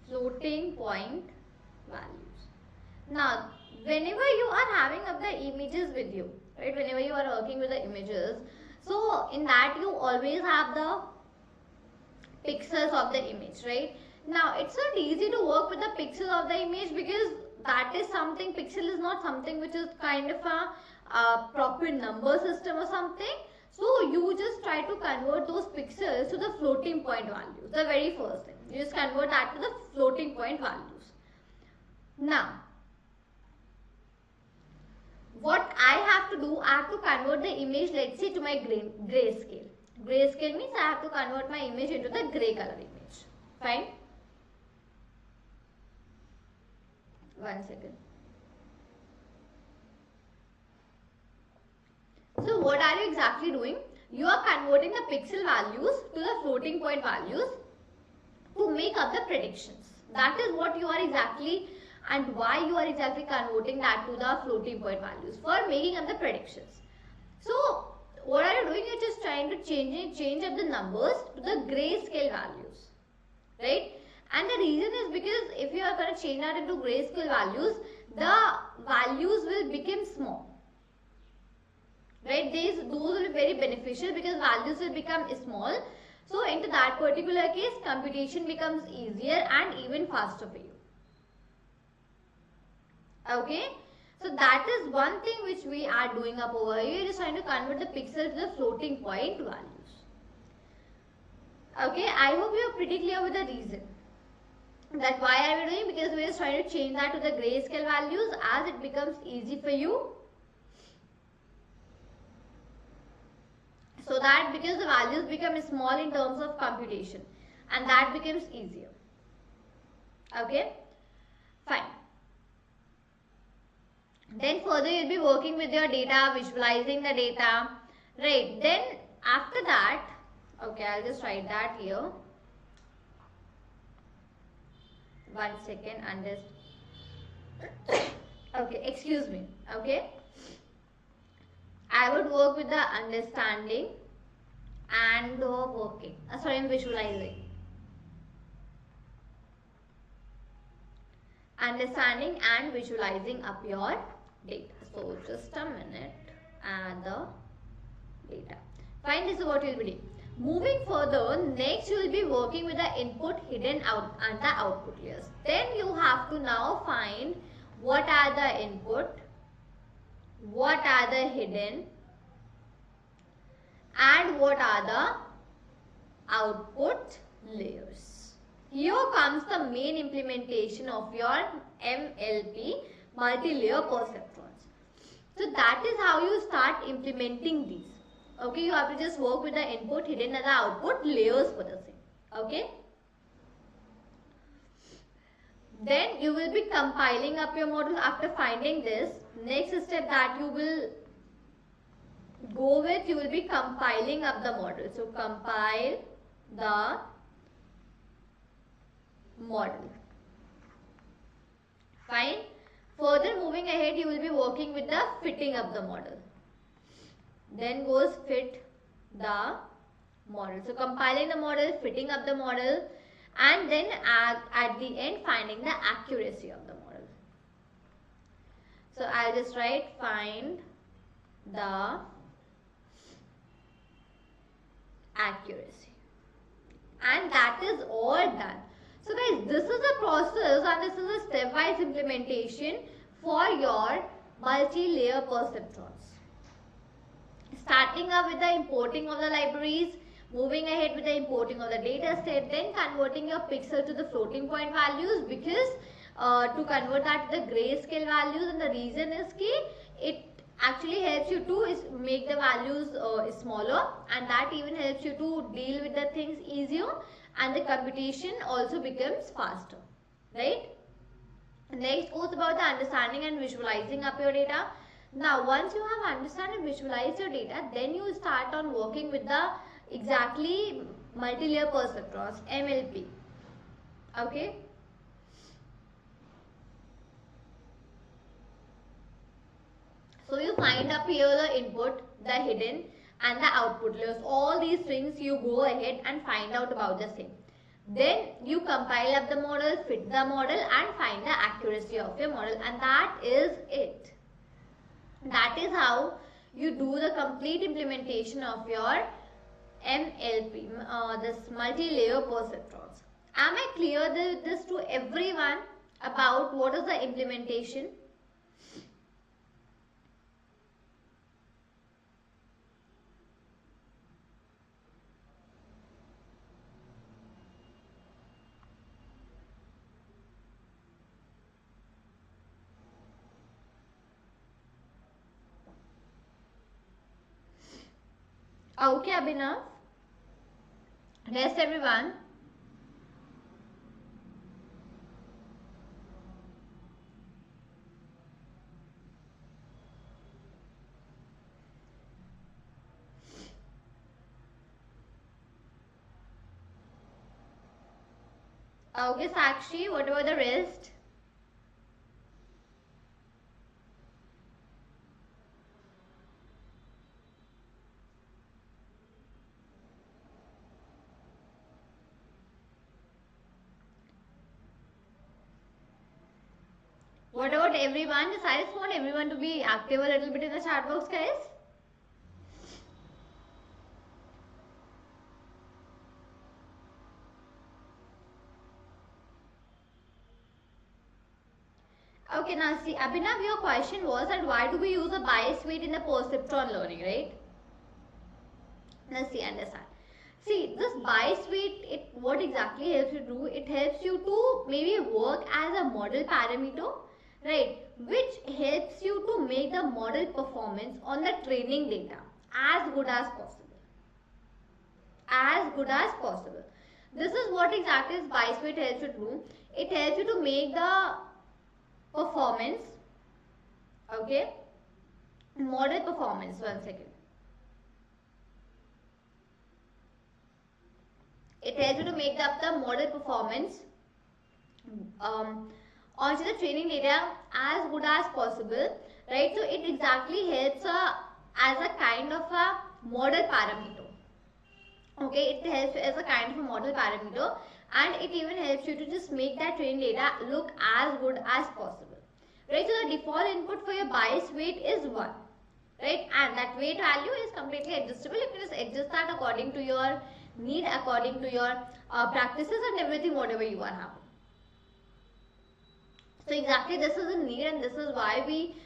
Floating point values. Now, whenever you are having up the images with you, right? Whenever you are working with the images, so in that you always have the pixels of the image, right? Now, it's not easy to work with the pixels of the image because that is something, pixel is not something which is kind of a proper number system or something. So you just try to convert those pixels to the floating point values. The very first thing, you just convert that to the floating point values. Now, what I have to do, I have to convert the image, let's say, to my grayscale. Grayscale means I have to convert my image into the gray color image. Fine. One second. So what are you exactly doing? You are converting the pixel values to the floating point values to make up the predictions. That is what you are exactly, and why you are exactly converting that to the floating point values, for making up the predictions. So what are you doing? You are just trying to change up the numbers to the grayscale values, right? And the reason is because if you are going to change that into grayscale values, the values will become small. Right, those will be very beneficial because values will become small. So into that particular case, computation becomes easier and even faster for you. Okay, so that is one thing which we are doing up over here. Just trying to convert the pixel to the floating point values. Okay, I hope you are pretty clear with the reason. That why are we doing? Because we are just trying to change that to the grayscale values as it becomes easy for you. So that because the values become small in terms of computation, and that becomes easier. Okay, fine. Then further you will be working with your data, visualizing the data, right? Then after that, okay, I'll just write that here. One second, okay, excuse me. Okay, I would work with the understanding and working. I'm visualizing. Understanding and visualizing up your data. So just a minute, add the data. Fine, this is what you will be doing. Moving further, next you will be working with the input, hidden out and the output layers. Then you have to now find what are the input, what are the hidden, and what are the output layers. Here comes the main implementation of your MLP, multi-layer perceptrons. So that is how you start implementing these. Okay, you have to just work with the input, hidden and the output layers for the same. Okay. Then you will be compiling up your model after finding this. Next step that you will go with, you will be compiling up the model. So compile the model. Fine. Further moving ahead, you will be working with the fitting up the model. Then goes fit the model. So compiling the model, fitting up the model, and then at the end finding the accuracy of the model. So I'll just write find the accuracy. and that is all done. So guys, this is a process and this is a stepwise implementation for your multi-layer perceptrons. Starting up with the importing of the libraries, moving ahead with the importing of the data set, then converting your pixel to the floating point values, because to convert that to the grayscale values, and the reason is that it actually helps you to make the values smaller, and that even helps you to deal with the things easier, and the computation also becomes faster, right? Next goes about the understanding and visualizing up your data. Now once you have understand and visualized your data, then you start on working with the exactly multi-layer perceptrons, MLP. Okay. So you find up here the input, the hidden and the output layers. All these things you go ahead and find out about the same. Then you compile up the model, fit the model and find the accuracy of your model, and that is it. That is how you do the complete implementation of your MLP, this multi-layer perceptrons. Am I clear this to everyone about what is the implementation? Okay, Abhinav. Rest everyone. Okay, Sakshi, what about the rest? What about everyone? I just want everyone to be active a little bit in the chat box, guys. Okay, now see, Abhinav, your question was that why do we use a bias weight in the perceptron learning, right? Now see, understand. See, this bias weight, what exactly helps you do? It helps you to maybe work as a model parameter, right, which helps you to make the model performance on the training data as good as possible. As good as possible. This is what exactly this bias weight helps you to do. It helps you to make the performance, okay, model performance, one second. It helps you to make up the model performance onto the training data as good as possible, right? So it exactly helps as a kind of a model parameter. Okay, it helps as a kind of a model parameter, and it even helps you to just make that training data look as good as possible, right? So the default input for your bias weight is 1, right? And that weight value is completely adjustable. You can just adjust that according to your need, according to your practices and everything, whatever you are having. So exactly this is a need, and this is why we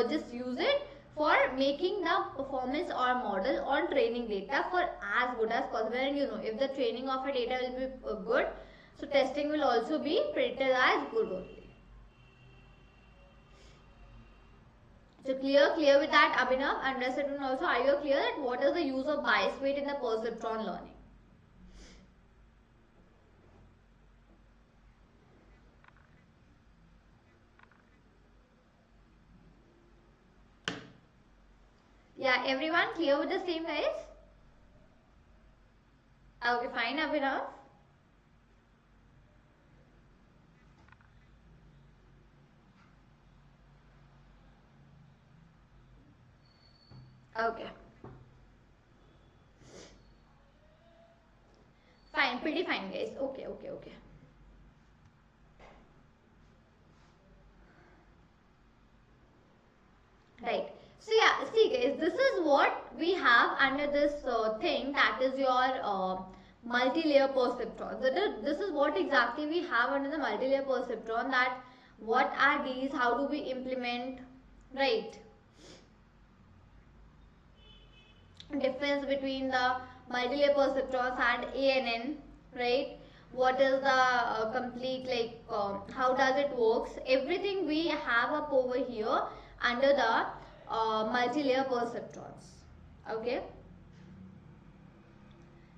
just use it for making the performance or model on training data for as good as possible. And you know, if the training of a data will be good, so testing will also be predicted as good only. So clear with that, Abhinav, and rest everyone also, are you clear that what is the use of bias weight in the perceptron learning? Yeah, everyone clear with the same, guys? Okay, fine, Abhinav. Okay. Fine, pretty fine, guys. Okay. Right. So yeah, see guys, this is what we have under this thing, that is your multi-layer perceptron. So this is what exactly we have under the multi-layer perceptron, that what are these, how do we implement, right? Difference between the multi-layer perceptrons and ANN, right? What is the complete, like how does it works? Everything we have up over here under the multi-layer perceptrons. Okay,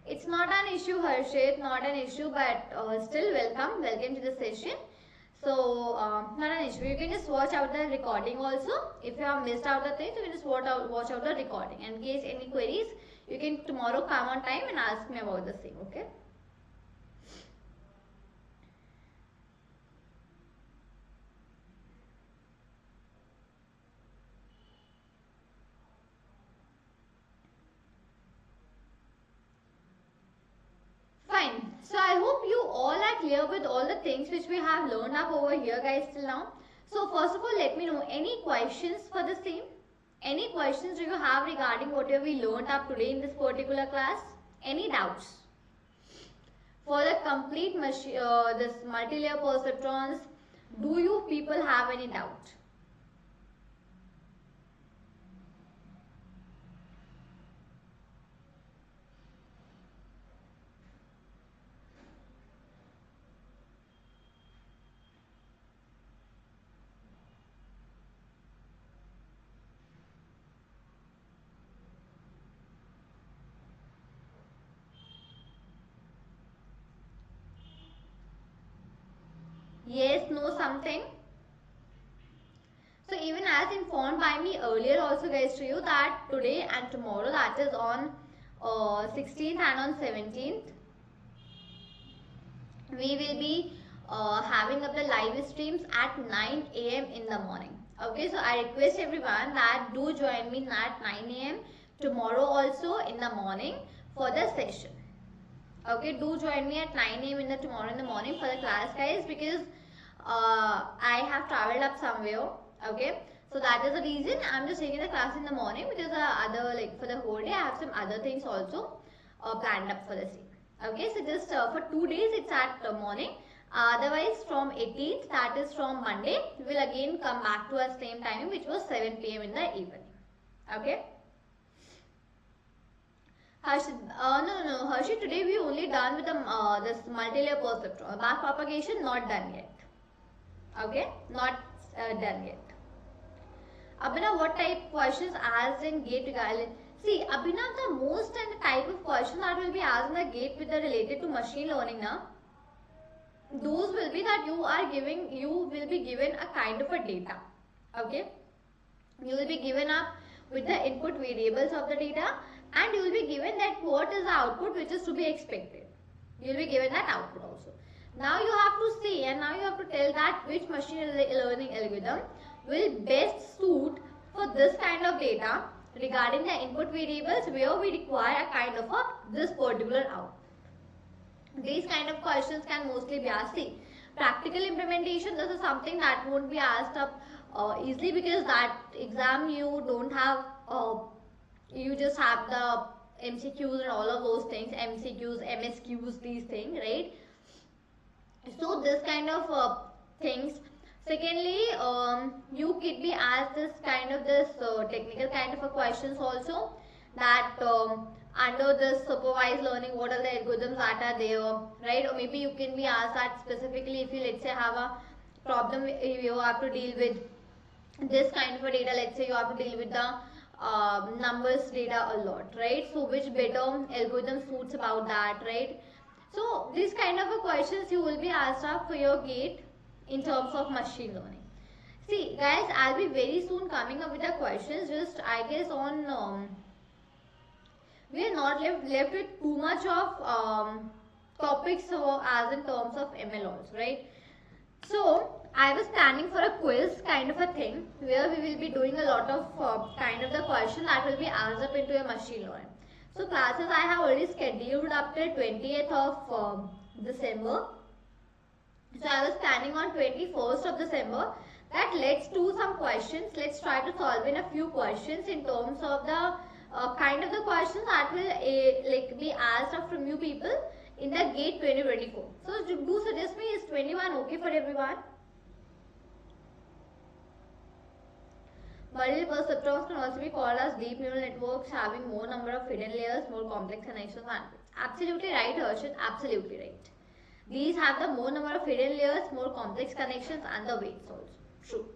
it's not an issue, Harshit, not an issue, but still welcome to the session. So not an issue. You can just watch out the recording also. If you have missed out the things, you can just watch out the recording. In case any queries, you can tomorrow come on time and ask me about the same. Okay. Fine. So I hope you all are clear with all the things which we have learned up over here, guys, till now. So first of all, let me know any questions for the same. Any questions do you have regarding whatever we learned up today in this particular class? Any doubts? For the complete this multi-layer perceptrons, do you people have any doubt? Yes, no, something. So even as informed by me earlier also, guys, to you, that today and tomorrow, that is on 16th and on 17th, we will be having up the live streams at 9 AM in the morning. Okay, so I request everyone that do join me at 9 AM tomorrow also in the morning for the session. Okay, do join me at 9 AM tomorrow in the morning for the class, guys, because I have traveled up somewhere. Okay, so that is the reason I'm just taking the class in the morning, because for the whole day I have some other things also planned up for the same. Okay, so just for 2 days it's at the morning. Otherwise from 18th, that is from Monday, we will again come back to our same timing, which was 7 PM in the evening. Okay. Harshit, no, Harshit, today we only done with the this multi-layer perceptron. Back propagation not done yet. Okay, not done yet. Abhinav, what type questions asked in GATE regarding? See, Abhinav, the most and the type of question that will be asked in the GATE with the related to machine learning now, those will be that you will be given a kind of a data. Okay, you will be given up with the input variables of the data, and you will be given that what is the output which is to be expected. You will be given that output also. Now you have to see, and now you have to tell that which machine learning algorithm will best suit for this kind of data regarding the input variables, where we require a kind of this particular output. These kind of questions can mostly be asked. See, practical implementation, this is something that won't be asked up easily, because that exam you don't have, you just have the MCQs and all of those things, MCQs, MSQs, these things, right? So this kind of things. Secondly, you could be asked this technical kind of a questions also, that under this supervised learning, what are the algorithms that are there, right? Or maybe you can be asked that specifically if you, let's say, have a problem, you have to deal with this kind of a data. Let's say you have to deal with the numbers data a lot, right? So which better algorithm suits about that, right? So these kind of a questions you will be asked up for your GATE in terms of machine learning. See, guys, I'll be very soon coming up with the questions. Just I guess on we are not left with too much of topics as in terms of ML also, right? So I was planning for a quiz kind of a thing, where we will be doing a lot of kind of the question that will be asked up into a machine learning. So classes I have already scheduled up till 20th of December. So I was planning on 21st of December that let's do some questions. Let's try to solve in a few questions in terms of the kind of the questions that will be asked up from you people, in the GATE 2024. So do suggest me, is 21 okay for everyone? Multi-layer perceptrons can also be called as deep neural networks having more number of hidden layers, more complex connections. Absolutely right, Harshit. Absolutely right. These have the more number of hidden layers, more complex connections, and the weights also. True.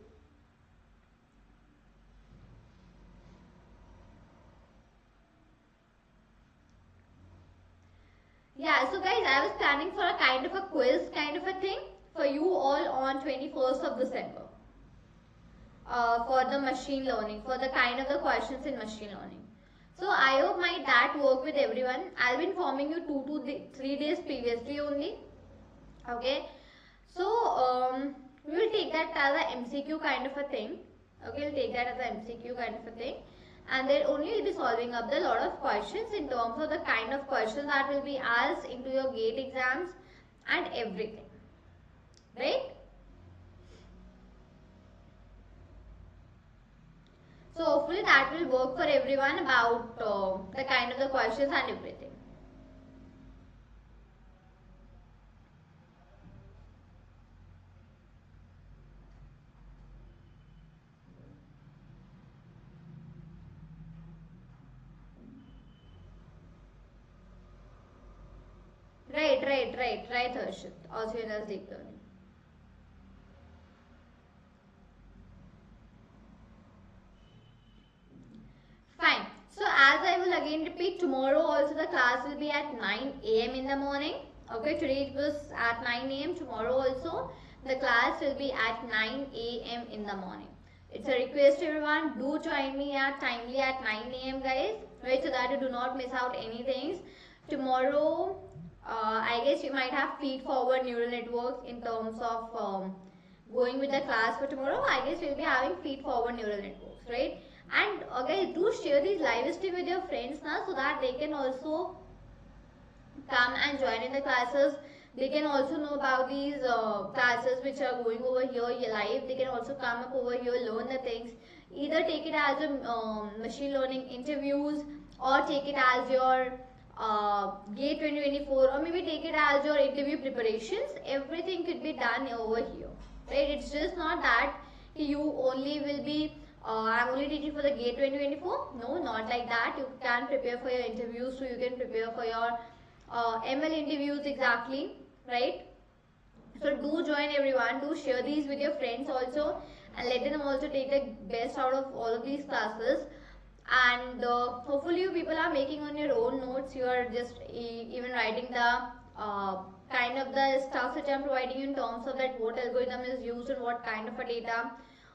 Yeah, so guys, I was planning for a kind of a quiz kind of a thing for you all on 21st of December. For the machine learning, for the kind of the questions in machine learning. So I hope might that work with everyone. I'll be informing you 2 to 3 days previously only. Okay. So we will take that as a MCQ kind of a thing. Okay, we'll take that as a MCQ kind of a thing. And then only we'll be solving up the lot of questions in terms of the kind of questions that will be asked into your GATE exams and everything. Right? So hopefully that will work for everyone about the kind of the questions and everything. Right, Harshit. Also in as deep learning. Fine. So as I will again repeat, tomorrow also the class will be at 9 AM in the morning. Okay, today it was at 9 AM. Tomorrow also the class will be at 9 AM in the morning. It's a request to everyone, do join me at timely at 9 AM guys, right, so that you do not miss out anything. Tomorrow, I guess you might have feed forward neural networks in terms of going with the class for tomorrow. I guess we'll be having feed forward neural networks, right? And guys, do share these live stream with your friends now, so that they can also come and join in the classes. They can also know about these classes which are going over here live. They can also come up over here, learn the things. Either take it as a machine learning interviews, or take it as your GATE 2024, or maybe take it as your interview preparations. Everything could be done over here, right? It's just not that you only will be I'm only teaching for the GATE 2024. No, not like that. You can prepare for your interviews, so you can prepare for your ML interviews exactly, right? So do join everyone, do share these with your friends also, and let them also take the best out of all of these classes. And hopefully you people are making on your own notes. You are just even writing the kind of the stuff which I am providing you in terms of that what algorithm is used and what kind of a data,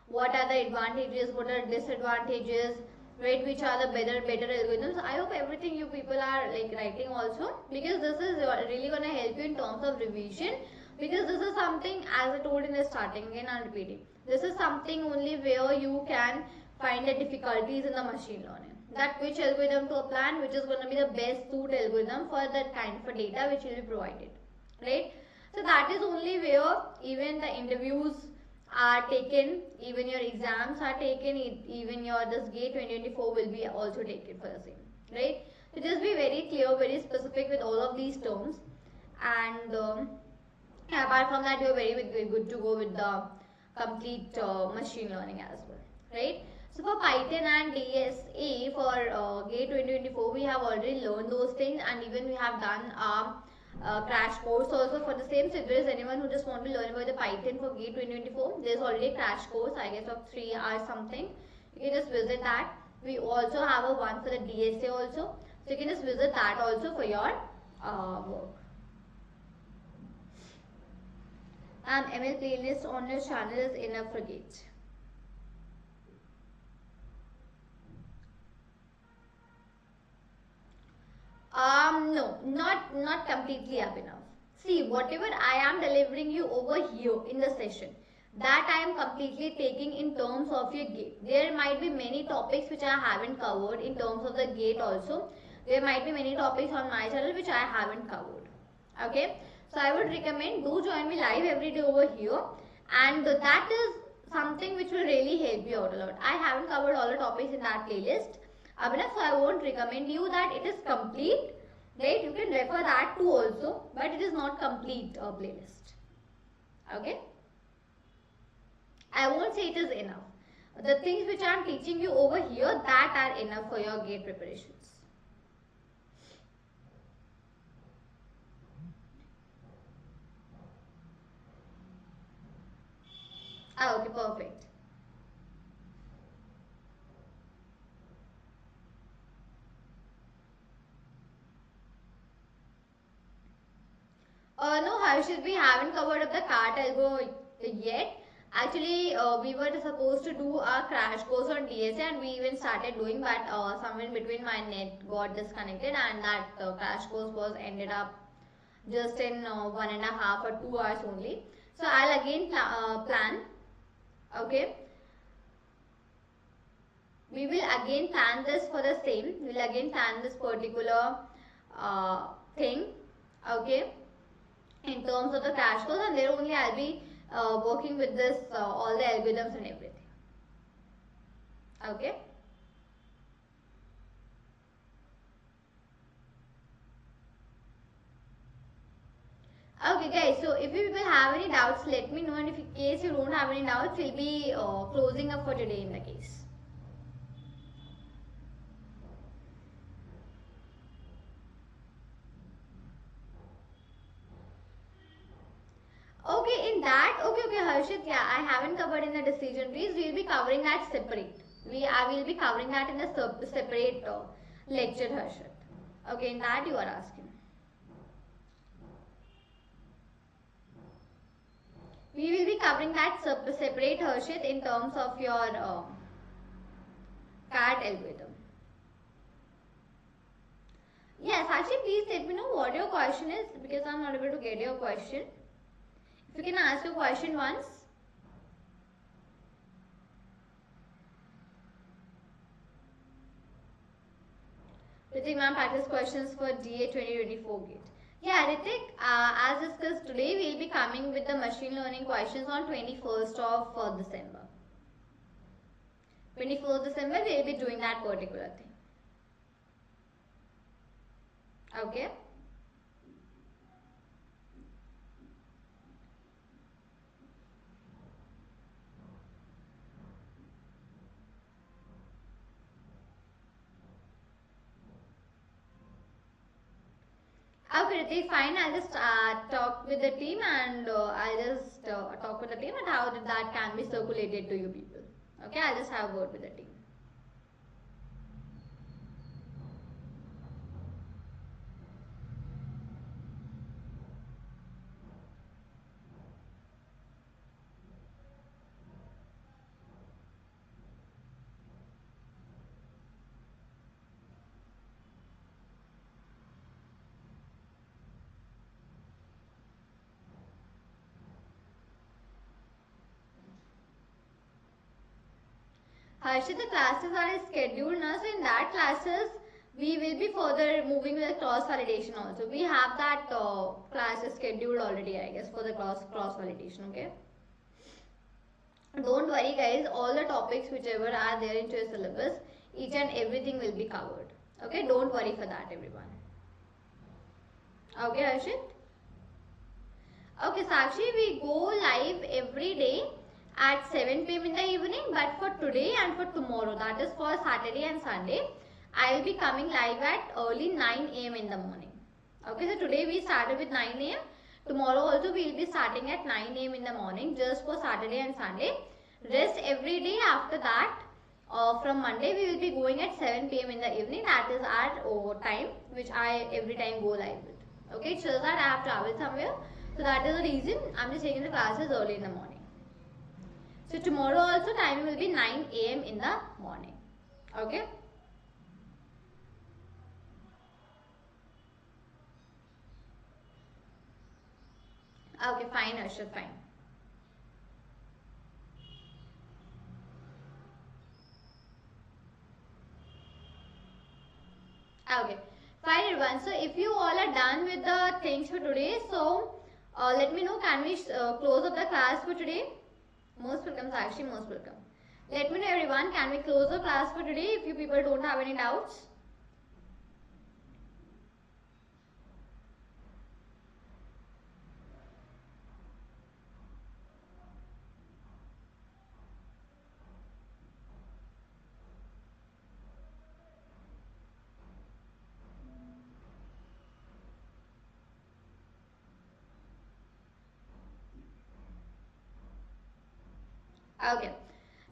what are the advantages, what are disadvantages, right, which are the better algorithms. I hope everything you people are like writing also, because this is really going to help you in terms of revision, because this is something, as I told in the starting, again I'm repeating, this is something only where you can find the difficulties in the machine learning, that which algorithm to apply and which is going to be the best suit algorithm for that kind of data which will be provided, right? So that is only where even the interviews are taken, even your exams are taken, even your this GATE 2024 will be also taken for the same, right? So just be very clear, very specific with all of these terms, and apart from that, you are very good to go with the complete machine learning as well, right? So for Python and DSA for GATE 2024, we have already learned those things, and even we have done crash course also for the same. So if there is anyone who just want to learn about the Python for GATE 2024, there is already a crash course, I guess of 3 hours something. You can just visit that. We also have a one for the DSA also, so you can just visit that also for your work. And ML playlist on your channel is enough for GATE. No, not completely up enough. See, whatever I am delivering you over here in the session, that I am completely taking in terms of your GATE. There might be many topics which I haven't covered in terms of the GATE also. There might be many topics on my channel which I haven't covered. Okay, so I would recommend do join me live every day over here, and that is something which will really help you out a lot. I haven't covered all the topics in that playlist, so I won't recommend you that it is complete. right? You can refer that too also, but it is not complete playlist. Okay, I won't say it is enough. The things which I am teaching you over here, that are enough for your GATE preparations. Okay, perfect. No, Harshit, we haven't covered up the cart algo yet. Actually, we were supposed to do a crash course on DSA and we even started doing, but somewhere in between my net got disconnected and that crash course was ended up just in 1.5 or 2 hours only. So I'll again plan. Okay. We will again plan this for the same. We'll again plan this particular thing. Okay. In terms of the crash course, and there only I'll be working with this all the algorithms and everything. Okay. Okay guys, so if you people have any doubts, let me know, and if in case you don't have any doubts, we'll be closing up for today in the case. Okay, in that, okay, Harshit, yeah, I haven't covered in the decision trees. We'll be covering that separate. I will be covering that in a separate lecture, Harshit. Okay, in that you are asking. We will be covering that separate, Harshit, in terms of your CAT algorithm. Yes, actually, please let me know what your question is, because I'm not able to get your question. If you can ask your question once. Ritik ma'am, practice questions for DA 2024 GATE. Yeah, Ritik, as discussed today, we will be coming with the machine learning questions on 21st of December. 21st December, we will be doing that particular thing. Okay. Okay, Ritik, fine. I'll just talk with the team and I'll just talk with the team and how that can be circulated to you people. Okay, I'll just have a word with the team. Harshit, the classes are scheduled now, so in that classes we will be further moving with the cross validation also. We have that class scheduled already, I guess, for the cross validation. Okay. Don't worry, guys. All the topics whichever are there into your syllabus, each and everything will be covered. Okay. Don't worry for that, everyone. Okay, Harshit. Okay, Sakshi, we go live every day at 7 p.m. in the evening, but for today and for tomorrow, that is for Saturday and Sunday, I will be coming live at early 9 a.m. in the morning. Okay, so today we started with 9 a.m. Tomorrow also we will be starting at 9 a.m. in the morning just for Saturday and Sunday. Rest every day after that, from Monday we will be going at 7 p.m. in the evening. That is our time which I every time go live with. Okay, it shows that I have traveled somewhere. So that is the reason I am just taking the classes early in the morning. So tomorrow also timing will be 9 a.m. in the morning. Okay. Okay, fine, Arshad, fine. Okay, fine everyone. So if you all are done with the things for today, so let me know, can we close up the class for today? Most welcome, Sakshi, most welcome. Let me know everyone, can we close the class for today if you people don't have any doubts? Okay.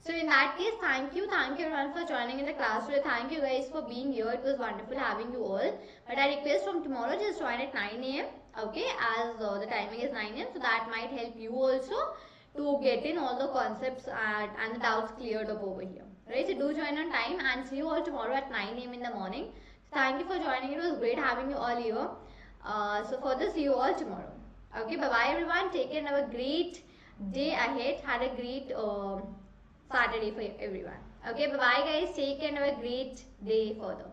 So in that case, thank you everyone for joining in the class today. Thank you guys for being here. It was wonderful having you all. But I request from tomorrow just join at 9 a.m. Okay, as the timing is 9 a.m. So that might help you also to get in all the concepts and the doubts cleared up over here. Right, so do join on time and see you all tomorrow at 9 a.m. in the morning. So thank you for joining. It was great having you all here. So further, see you all tomorrow. Okay, bye bye everyone. Take care and have a great day ahead. Had a great Saturday for everyone. Okay, bye bye guys. Take care and have a great day further.